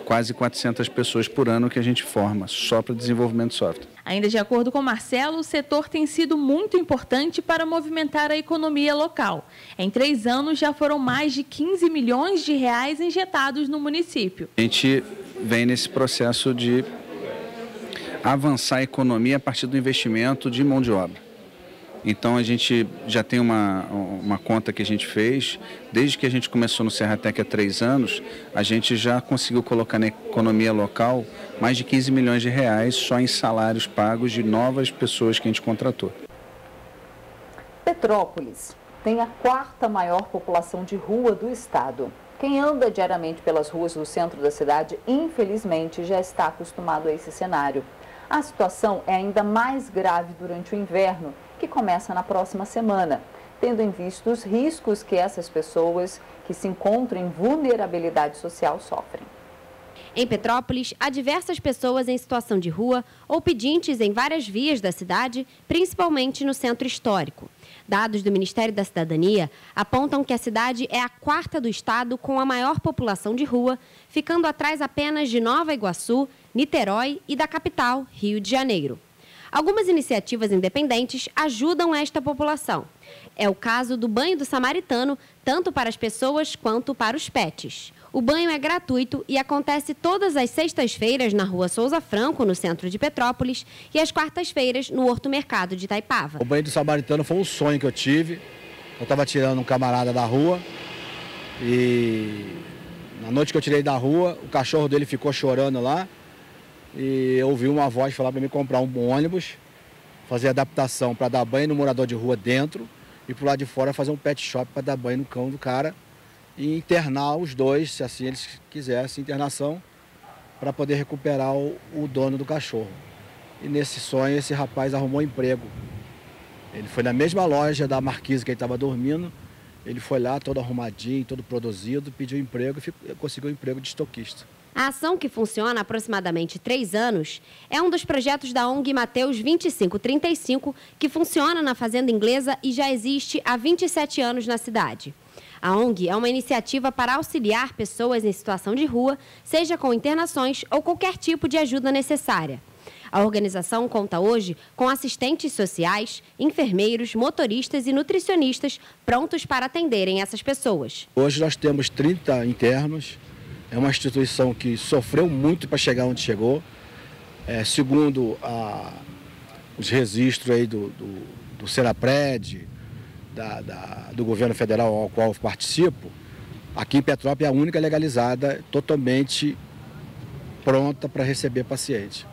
quase 400 pessoas por ano que a gente forma, só para desenvolvimento de software. Ainda de acordo com Marcelo, o setor tem sido muito importante para movimentar a economia local. Em 3 anos, já foram mais de 15 milhões de reais injetados no município. A gente vem nesse processo de avançar a economia a partir do investimento de mão de obra. Então a gente já tem uma conta que a gente fez, desde que a gente começou no Serratec há 3 anos, a gente já conseguiu colocar na economia local mais de 15 milhões de reais só em salários pagos de novas pessoas que a gente contratou. Petrópolis tem a 4ª maior população de rua do estado. Quem anda diariamente pelas ruas do centro da cidade, infelizmente, já está acostumado a esse cenário. A situação é ainda mais grave durante o inverno, que começa na próxima semana, tendo em vista os riscos que essas pessoas que se encontram em vulnerabilidade social sofrem. Em Petrópolis, há diversas pessoas em situação de rua ou pedintes em várias vias da cidade, principalmente no centro histórico. Dados do Ministério da Cidadania apontam que a cidade é a 4ª do estado com a maior população de rua, ficando atrás apenas de Nova Iguaçu, Niterói e da capital, Rio de Janeiro. Algumas iniciativas independentes ajudam esta população. É o caso do banho do Samaritano, tanto para as pessoas quanto para os pets. O banho é gratuito e acontece todas as sextas-feiras na Rua Souza Franco, no centro de Petrópolis, e às quartas-feiras no Horto Mercado de Itaipava. O banho do Samaritano foi um sonho que eu tive. Eu estava tirando um camarada da rua e na noite que eu tirei da rua, o cachorro dele ficou chorando lá. E eu ouvi uma voz falar para mim comprar um ônibus, fazer adaptação para dar banho no morador de rua dentro e pro lado de fora fazer um pet shop para dar banho no cão do cara e internar os dois, se assim eles quisessem, internação, para poder recuperar o dono do cachorro. E nesse sonho esse rapaz arrumou emprego. Ele foi na mesma loja da marquise que ele estava dormindo, ele foi lá todo arrumadinho, todo produzido, pediu emprego e conseguiu um emprego de estoquista. A ação, que funciona há aproximadamente 3 anos, é um dos projetos da ONG Mateus 2535, que funciona na Fazenda Inglesa e já existe há 27 anos na cidade. A ONG é uma iniciativa para auxiliar pessoas em situação de rua, seja com internações ou qualquer tipo de ajuda necessária. A organização conta hoje com assistentes sociais, enfermeiros, motoristas e nutricionistas prontos para atenderem essas pessoas. Hoje nós temos 30 internos. É uma instituição que sofreu muito para chegar onde chegou. Segundo os registros aí do Serapred, do governo federal ao qual eu participo, aqui em Petrópolis é a única legalizada, totalmente pronta para receber paciente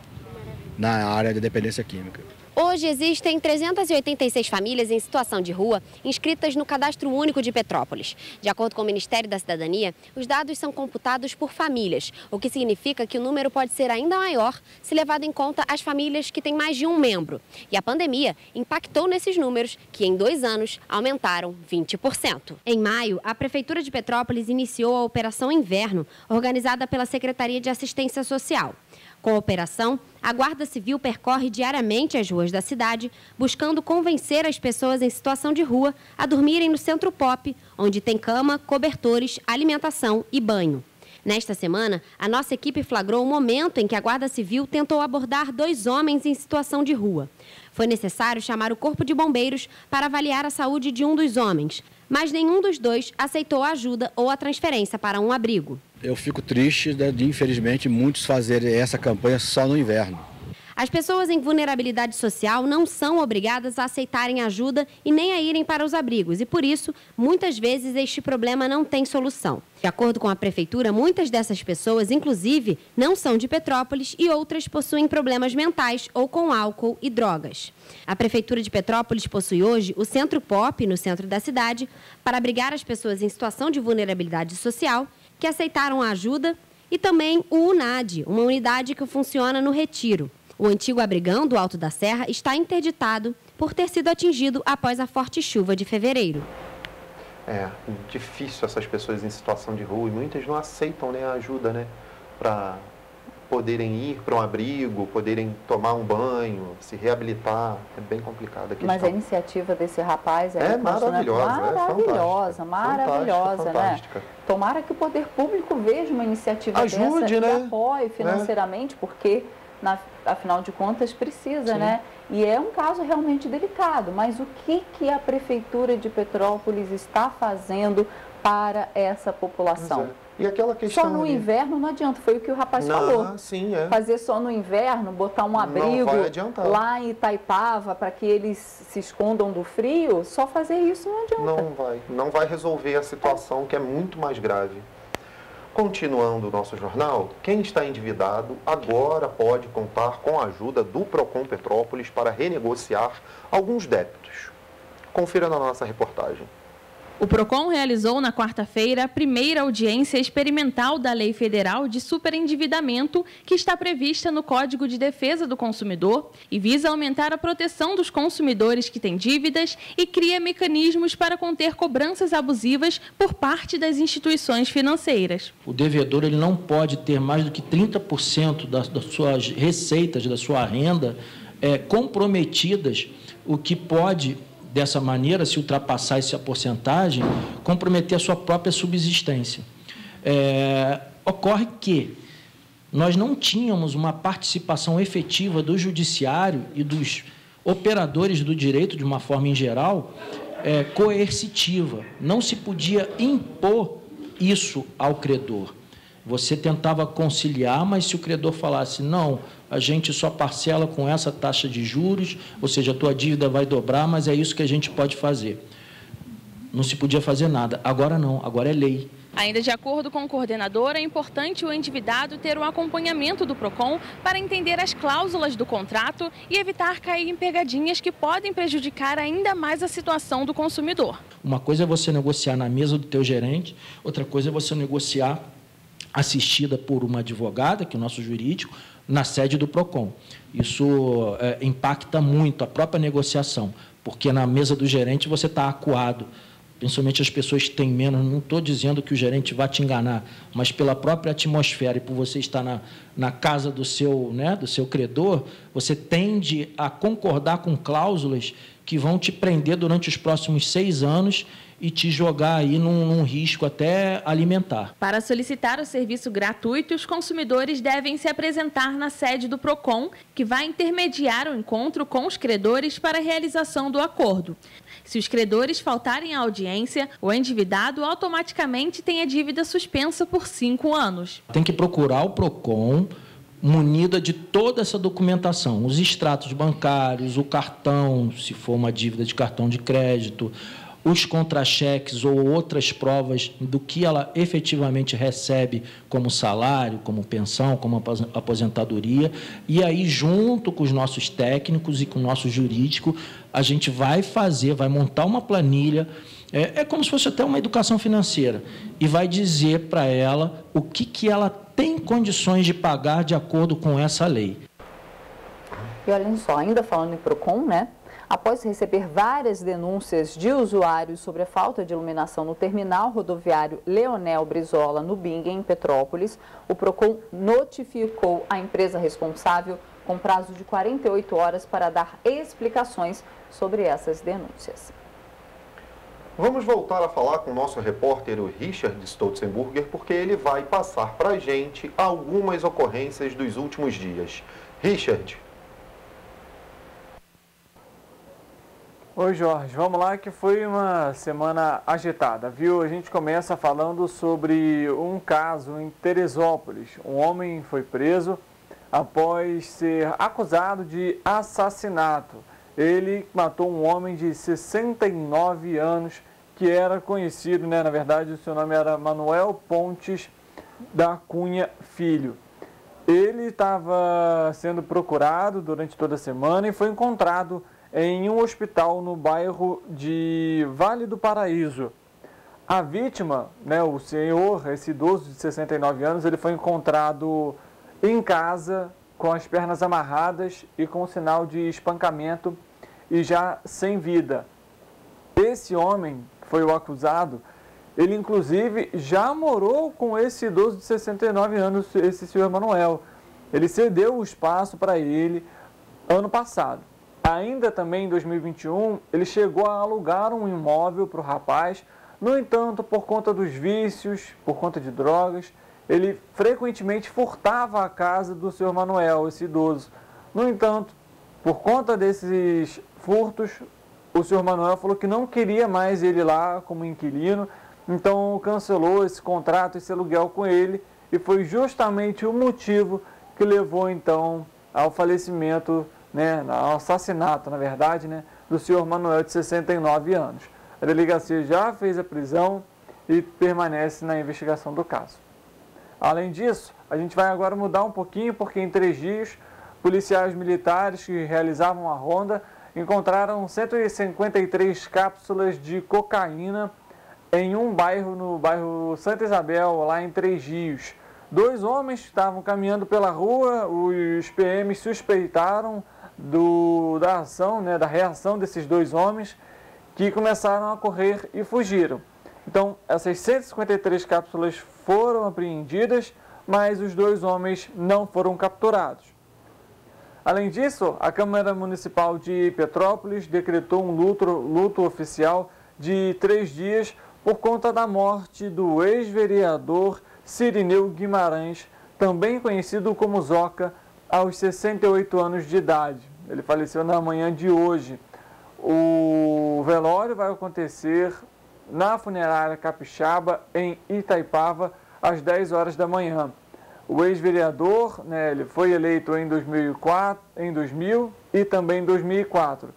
na área de dependência química. Hoje existem 386 famílias em situação de rua inscritas no Cadastro Único de Petrópolis. De acordo com o Ministério da Cidadania, os dados são computados por famílias, o que significa que o número pode ser ainda maior se levado em conta as famílias que têm mais de um membro. E a pandemia impactou nesses números, que em 2 anos aumentaram 20%. Em maio, a Prefeitura de Petrópolis iniciou a Operação Inverno, organizada pela Secretaria de Assistência Social. Com a operação, a Guarda Civil percorre diariamente as ruas da cidade, buscando convencer as pessoas em situação de rua a dormirem no Centro Pop, onde tem cama, cobertores, alimentação e banho. Nesta semana, a nossa equipe flagrou um momento em que a Guarda Civil tentou abordar 2 homens em situação de rua. Foi necessário chamar o Corpo de Bombeiros para avaliar a saúde de um dos homens, mas nenhum dos 2 aceitou a ajuda ou a transferência para um abrigo. Eu fico triste de, infelizmente, muitos fazerem essa campanha só no inverno. As pessoas em vulnerabilidade social não são obrigadas a aceitarem ajuda e nem a irem para os abrigos, e por isso, muitas vezes, este problema não tem solução. De acordo com a Prefeitura, muitas dessas pessoas, inclusive, não são de Petrópolis e outras possuem problemas mentais ou com álcool e drogas. A Prefeitura de Petrópolis possui hoje o Centro Pop, no centro da cidade, para abrigar as pessoas em situação de vulnerabilidade social que aceitaram a ajuda, e também o UNAD, uma unidade que funciona no Retiro. O antigo abrigão do Alto da Serra está interditado por ter sido atingido após a forte chuva de fevereiro. É difícil essas pessoas em situação de rua e muitas não aceitam, né, a ajuda, né, para poderem ir para um abrigo, poderem tomar um banho, se reabilitar. É bem complicado a questão. Mas a iniciativa desse rapaz é maravilhosa, maravilhosa, fantástica. Né? Tomara que o poder público veja uma iniciativa ajude, dessa, né? E apoie financeiramente, porque afinal de contas precisa, Sim. né? E é um caso realmente delicado, mas o que a Prefeitura de Petrópolis está fazendo para essa população? E aquela questão só no inverno não adianta, foi o que o rapaz falou. Sim, Fazer só no inverno, botar um abrigo lá em Itaipava para que eles se escondam do frio, só fazer isso não adianta. Não vai resolver a situação, que é muito mais grave. Continuando o nosso jornal, quem está endividado agora pode contar com a ajuda do Procon Petrópolis para renegociar alguns débitos. Confira na nossa reportagem. O Procon realizou na quarta-feira a primeira audiência experimental da Lei Federal de Superendividamento, que está prevista no Código de Defesa do Consumidor e visa aumentar a proteção dos consumidores que têm dívidas e cria mecanismos para conter cobranças abusivas por parte das instituições financeiras. O devedor ele não pode ter mais do que 30% das suas receitas, da sua renda, comprometidas, o que pode, dessa maneira, se ultrapassar essa porcentagem, comprometer a sua própria subsistência. Ocorre que nós não tínhamos uma participação efetiva do judiciário e dos operadores do direito, de uma forma em geral, coercitiva. Não se podia impor isso ao credor. Você tentava conciliar, mas se o credor falasse, não, a gente só parcela com essa taxa de juros, ou seja, a tua dívida vai dobrar, mas é isso que a gente pode fazer. Não se podia fazer nada. Agora não, agora é lei. Ainda de acordo com o coordenador, é importante o endividado ter um acompanhamento do Procon para entender as cláusulas do contrato e evitar cair em pegadinhas que podem prejudicar ainda mais a situação do consumidor. Uma coisa é você negociar na mesa do teu gerente, outra coisa é você negociar assistida por uma advogada, que é o nosso jurídico, na sede do Procon. Isso impacta muito a própria negociação, porque na mesa do gerente você está acuado principalmente as pessoas que têm menos, não estou dizendo que o gerente vai te enganar, mas pela própria atmosfera e por você estar na casa do seu credor, você tende a concordar com cláusulas que vão te prender durante os próximos 6 anos e te jogar aí num risco até alimentar. Para solicitar o serviço gratuito, os consumidores devem se apresentar na sede do PROCON, que vai intermediar o encontro com os credores para a realização do acordo. Se os credores faltarem à audiência, o endividado automaticamente tem a dívida suspensa por 5 anos. Tem que procurar o PROCON munida de toda essa documentação, os extratos bancários, o cartão, se for uma dívida de cartão de crédito, os contra-cheques ou outras provas do que ela efetivamente recebe como salário, como pensão, como aposentadoria. E aí, junto com os nossos técnicos e com o nosso jurídico, a gente vai montar uma planilha, é como se fosse até uma educação financeira, e vai dizer para ela o que ela tem condições de pagar de acordo com essa lei. E olhem só, ainda falando em PROCON, né? Após receber várias denúncias de usuários sobre a falta de iluminação no terminal rodoviário Leonel Brizola, no Bing, em Petrópolis, o PROCON notificou a empresa responsável com prazo de 48 horas para dar explicações sobre essas denúncias. Vamos voltar a falar com o nosso repórter, o Richard Stolzenburger, porque ele vai passar para a gente algumas ocorrências dos últimos dias. Richard. Oi, Jorge, vamos lá, que foi uma semana agitada, viu? A gente começa falando sobre um caso em Teresópolis. Um homem foi preso após ser acusado de assassinato. Ele matou um homem de 69 anos, que era conhecido, né? Na verdade, o seu nome era Manuel Pontes da Cunha Filho. Ele estava sendo procurado durante toda a semana e foi encontrado em um hospital no bairro de Vale do Paraíso. A vítima, né, o senhor, esse idoso de 69 anos, ele foi encontrado em casa com as pernas amarradas e com sinal de espancamento e já sem vida. Esse homem que foi o acusado, ele inclusive já morou com esse idoso de 69 anos, esse senhor Manuel. Ele cedeu o espaço para ele ano passado. Ainda também em 2021, ele chegou a alugar um imóvel para o rapaz. No entanto, por conta dos vícios, por conta de drogas, ele frequentemente furtava a casa do senhor Manuel, esse idoso. No entanto, por conta desses furtos, o senhor Manuel falou que não queria mais ele lá como inquilino, então cancelou esse contrato, esse aluguel com ele, e foi justamente o motivo que levou então ao falecimento, né, ao assassinato, na verdade, né, do senhor Manuel, de 69 anos. A delegacia já fez a prisão e permanece na investigação do caso. Além disso, a gente vai agora mudar um pouquinho, porque em 3 dias, policiais militares que realizavam a ronda encontraram 153 cápsulas de cocaína em um bairro, no bairro Santa Isabel, lá em 3 Rios. 2 homens estavam caminhando pela rua, os PMs suspeitaram da ação, né, da reação desses 2 homens, que começaram a correr e fugiram. Então, essas 153 cápsulas foram apreendidas, mas os 2 homens não foram capturados. Além disso, a Câmara Municipal de Petrópolis decretou um luto oficial de 3 dias por conta da morte do ex-vereador Cirineu Guimarães, também conhecido como Zoca, aos 68 anos de idade. Ele faleceu na manhã de hoje. O velório vai acontecer na funerária Capixaba, em Itaipava, às 10 horas da manhã. O ex-vereador, né, ele foi eleito em 2000 e também em 2004.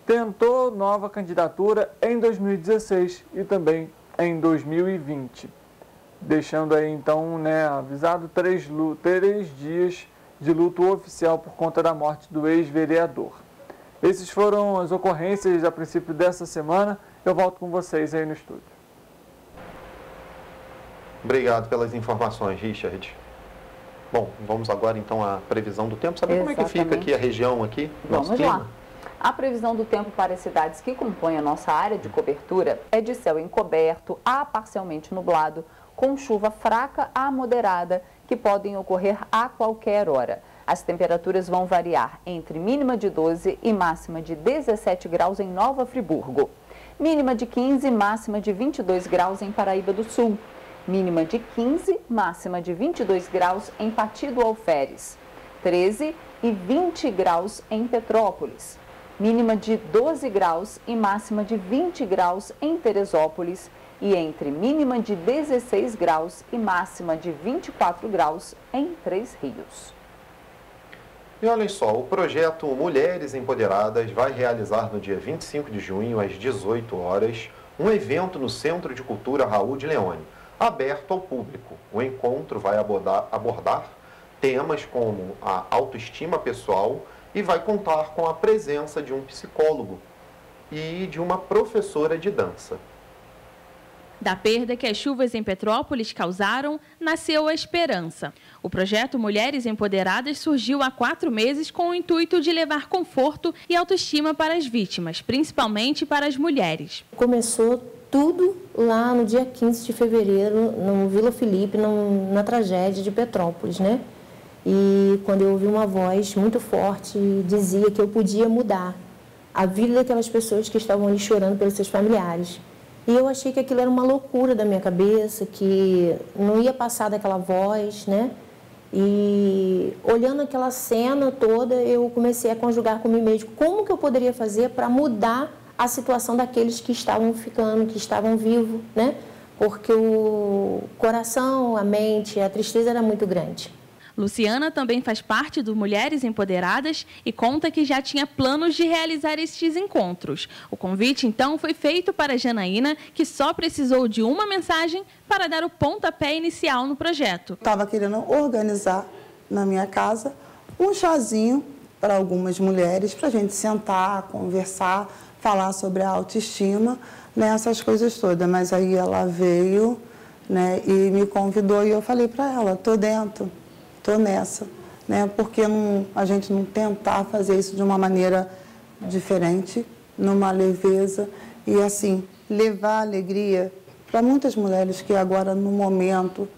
Tentou nova candidatura em 2016 e também em 2020. Deixando aí então, né, avisado 3 dias de luto oficial por conta da morte do ex-vereador. Essas foram as ocorrências a princípio dessa semana. Eu volto com vocês aí no estúdio. Obrigado pelas informações, Richard. Bom, vamos agora então à previsão do tempo. Saber como é que fica aqui a região aqui? Vamos lá. A previsão do tempo para as cidades que compõem a nossa área de cobertura é de céu encoberto a parcialmente nublado, com chuva fraca a moderada, que podem ocorrer a qualquer hora. As temperaturas vão variar entre mínima de 12 e máxima de 17 graus em Nova Friburgo. Mínima de 15, máxima de 22 graus em Paraíba do Sul. Mínima de 15, máxima de 22 graus em Pati do Alferes. 13 e 20 graus em Petrópolis. Mínima de 12 graus e máxima de 20 graus em Teresópolis. E entre mínima de 16 graus e máxima de 24 graus em Três Rios. E olhem só, o projeto Mulheres Empoderadas vai realizar no dia 25 de junho, às 18 horas, um evento no Centro de Cultura Raul de Leone, aberto ao público. O encontro vai abordar temas como a autoestima pessoal e vai contar com a presença de um psicólogo e de uma professora de dança. Da perda que as chuvas em Petrópolis causaram, nasceu a esperança. O projeto Mulheres Empoderadas surgiu há 4 meses com o intuito de levar conforto e autoestima para as vítimas, principalmente para as mulheres. Começou tudo lá no dia 15 de fevereiro, no Vila Felipe, na tragédia de Petrópolis, né? E quando eu ouvi uma voz muito forte, dizia que eu podia mudar a vida daquelas pessoas que estavam ali chorando pelos seus familiares. E eu achei que aquilo era uma loucura da minha cabeça, que não ia passar daquela voz, né? E olhando aquela cena toda, eu comecei a conjugar comigo mesmo como que eu poderia fazer para mudar a situação daqueles que estavam ficando, que estavam vivos, né? Porque o coração, a mente, a tristeza era muito grande. Luciana também faz parte do Mulheres Empoderadas e conta que já tinha planos de realizar estes encontros. O convite, então, foi feito para Janaína, que só precisou de uma mensagem para dar o pontapé inicial no projeto. Estava querendo organizar na minha casa um chazinho para algumas mulheres, para a gente sentar, conversar, falar sobre a autoestima, né, essas coisas todas. Mas aí ela veio, né, e me convidou e eu falei para ela, estou dentro. Estou nessa, né? Porque a gente não tentar fazer isso de uma maneira diferente, numa leveza e assim, levar alegria para muitas mulheres que agora no momento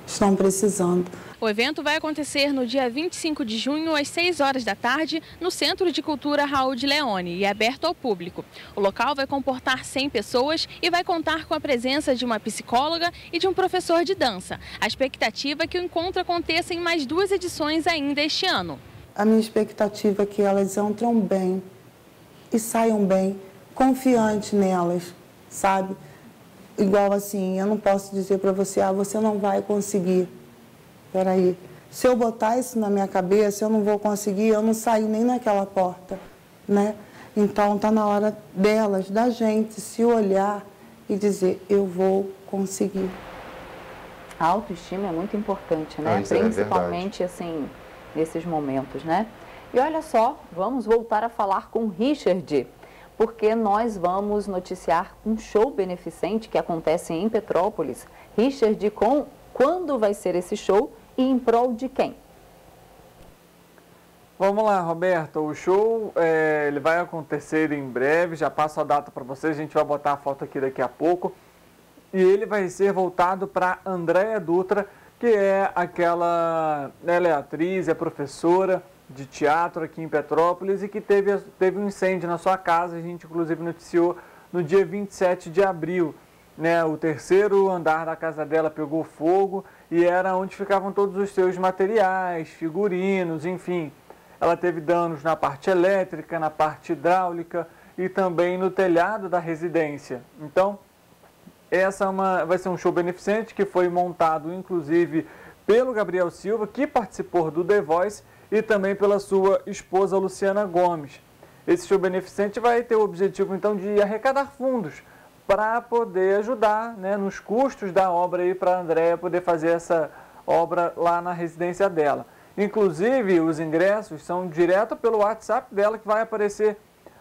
estão precisando. O evento vai acontecer no dia 25 de junho, às 6 horas da tarde, no Centro de Cultura Raul de Leone e é aberto ao público. O local vai comportar 100 pessoas e vai contar com a presença de uma psicóloga e de um professor de dança. A expectativa é que o encontro aconteça em mais 2 edições ainda este ano. A minha expectativa é que elas entram bem e saiam bem, confiante nelas, sabe? Igual assim, eu não posso dizer para você, você não vai conseguir. Peraí, se eu botar isso na minha cabeça, eu não vou conseguir, eu não sair nem naquela porta, né? Então, está na hora delas, da gente, se olhar e dizer, eu vou conseguir. A autoestima é muito importante, né? Principalmente, assim, nesses momentos, né? E olha só, vamos voltar a falar com Richard, porque nós vamos noticiar um show beneficente que acontece em Petrópolis. Richard, quando vai ser esse show? E em prol de quem? Vamos lá, Roberta. O show ele vai acontecer em breve. Já passo a data para vocês. A gente vai botar a foto aqui daqui a pouco. E ele vai ser voltado para Andréia Dutra, que é ela é atriz, é professora de teatro aqui em Petrópolis e que teve um incêndio na sua casa. A gente, inclusive, noticiou no dia 27 de abril. Né, o 3º andar da casa dela pegou fogo e era onde ficavam todos os seus materiais, figurinos, enfim. Ela teve danos na parte elétrica, na parte hidráulica e também no telhado da residência. Então, vai ser um show beneficente que foi montado, inclusive, pelo Gabriel Silva, que participou do The Voice, e também pela sua esposa, Luciana Gomes. Esse show beneficente vai ter o objetivo, então, de arrecadar fundos para poder ajudar, né, nos custos da obra aí para a Andréia poder fazer essa obra lá na residência dela. Inclusive, os ingressos são direto pelo WhatsApp dela, que vai aparecer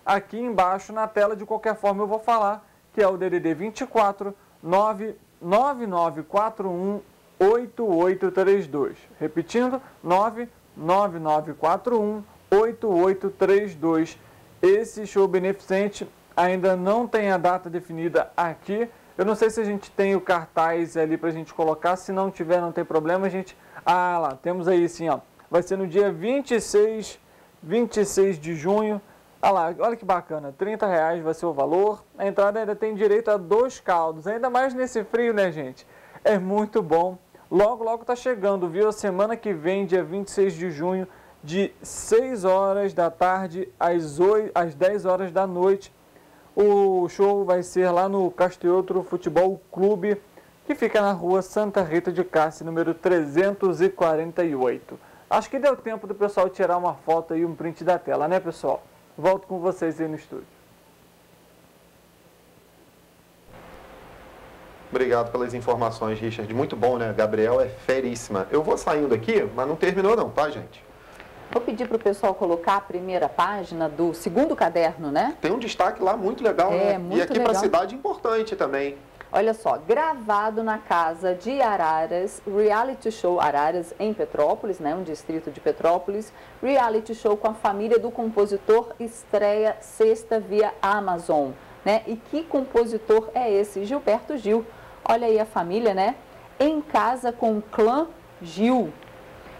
aqui embaixo na tela. De qualquer forma, eu vou falar, que é o DDD 24 99941 8832. Repetindo, 99941 8832. Esse show beneficente ainda não tem a data definida aqui. Eu não sei se a gente tem o cartaz ali pra gente colocar. Se não tiver, não tem problema, gente. Ah, lá, temos aí sim, ó. Vai ser no dia 26 de junho. Ah lá, olha que bacana, R$30 vai ser o valor. A entrada ainda tem direito a 2 caldos, ainda mais nesse frio, né, gente? É muito bom. Logo, logo tá chegando, viu? A semana que vem, dia 26 de junho, de 6 horas da tarde às 10 horas da noite. O show vai ser lá no Casteotro Futebol Clube, que fica na rua Santa Rita de Cássia, número 348. Acho que deu tempo do pessoal tirar uma foto e um print da tela, né, pessoal? Volto com vocês aí no estúdio. Obrigado pelas informações, Richard. Muito bom, né? Gabriel é feríssima. Eu vou saindo aqui, mas não terminou não, tá, gente? Vou pedir para o pessoal colocar a primeira página do segundo caderno, né? Tem um destaque lá muito legal, né? Muito e aqui para a legal. cidade importante também. Olha só, gravado na casa de Araras, reality show Araras em Petrópolis, né, um distrito de Petrópolis, reality show com a família do compositor estreia sexta via Amazon, né? E que compositor é esse? Gilberto Gil. Olha aí a família, né? Em casa com o clã Gil.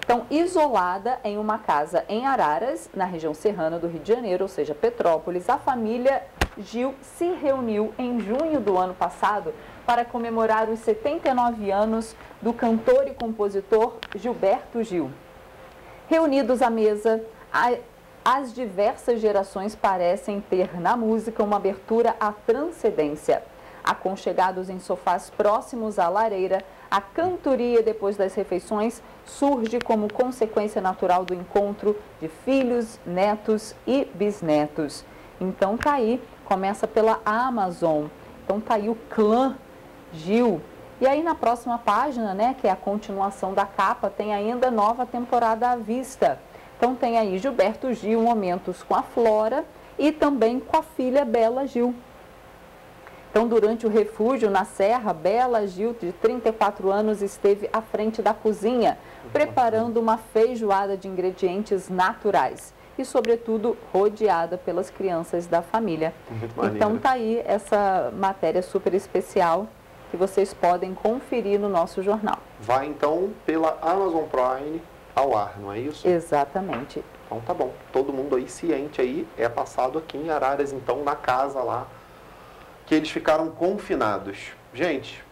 Então, isolada em uma casa em Araras, na região serrana do Rio de Janeiro, ou seja, Petrópolis, a família Gil se reuniu em junho do ano passado para comemorar os 79 anos do cantor e compositor Gilberto Gil. Reunidos à mesa, as diversas gerações parecem ter na música uma abertura à transcendência. Aconchegados em sofás próximos à lareira, a cantoria depois das refeições surge como consequência natural do encontro de filhos, netos e bisnetos. Então tá aí, começa pela Amazon, então tá aí o clã Gil. E aí na próxima página, né, que é a continuação da capa, tem ainda nova temporada à vista. Então tem aí Gilberto Gil, momentos com a Flora e também com a filha Bela Gil. Então, durante o refúgio na Serra, Bela Gil, de 34 anos, esteve à frente da cozinha, preparando uma feijoada de ingredientes naturais e, sobretudo, rodeada pelas crianças da família. Então, tá aí essa matéria super especial que vocês podem conferir no nosso jornal. Vai, então, pela Amazon Prime ao ar, não é isso? Exatamente. Então, tá bom. Todo mundo aí ciente aí, é passado aqui em Araras, então, na casa lá, que eles ficaram confinados. Gente,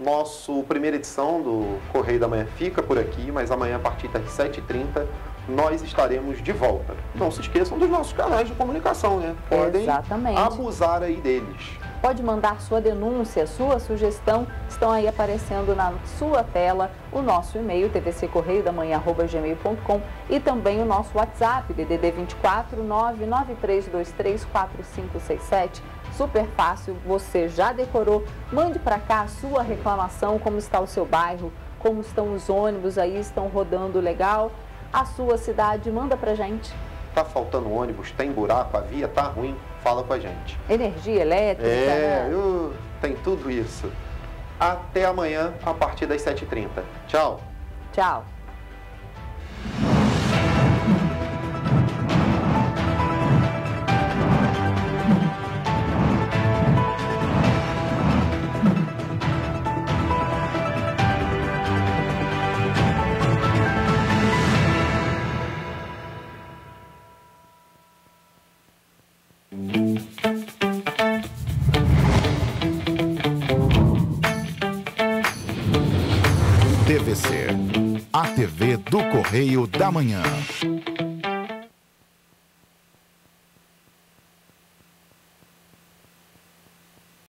nossa primeira edição do Correio da Manhã fica por aqui, mas amanhã a partir das 7h30 nós estaremos de volta. Não se esqueçam dos nossos canais de comunicação, né? Podem abusar aí deles. Pode mandar sua denúncia, sua sugestão, estão aí aparecendo na sua tela o nosso e-mail, tvccorreiodamanhã@gmail.com e também o nosso WhatsApp, DDD 24 99323 4567. Super fácil, você já decorou, mande para cá a sua reclamação, como está o seu bairro, como estão os ônibus aí, estão rodando legal, a sua cidade, manda pra gente. Tá faltando ônibus, tem buraco, a via tá ruim, fala com a gente. Energia elétrica, tem tudo isso. Até amanhã, a partir das 7h30. Tchau. Tchau. TVC, a TV do Correio da Manhã.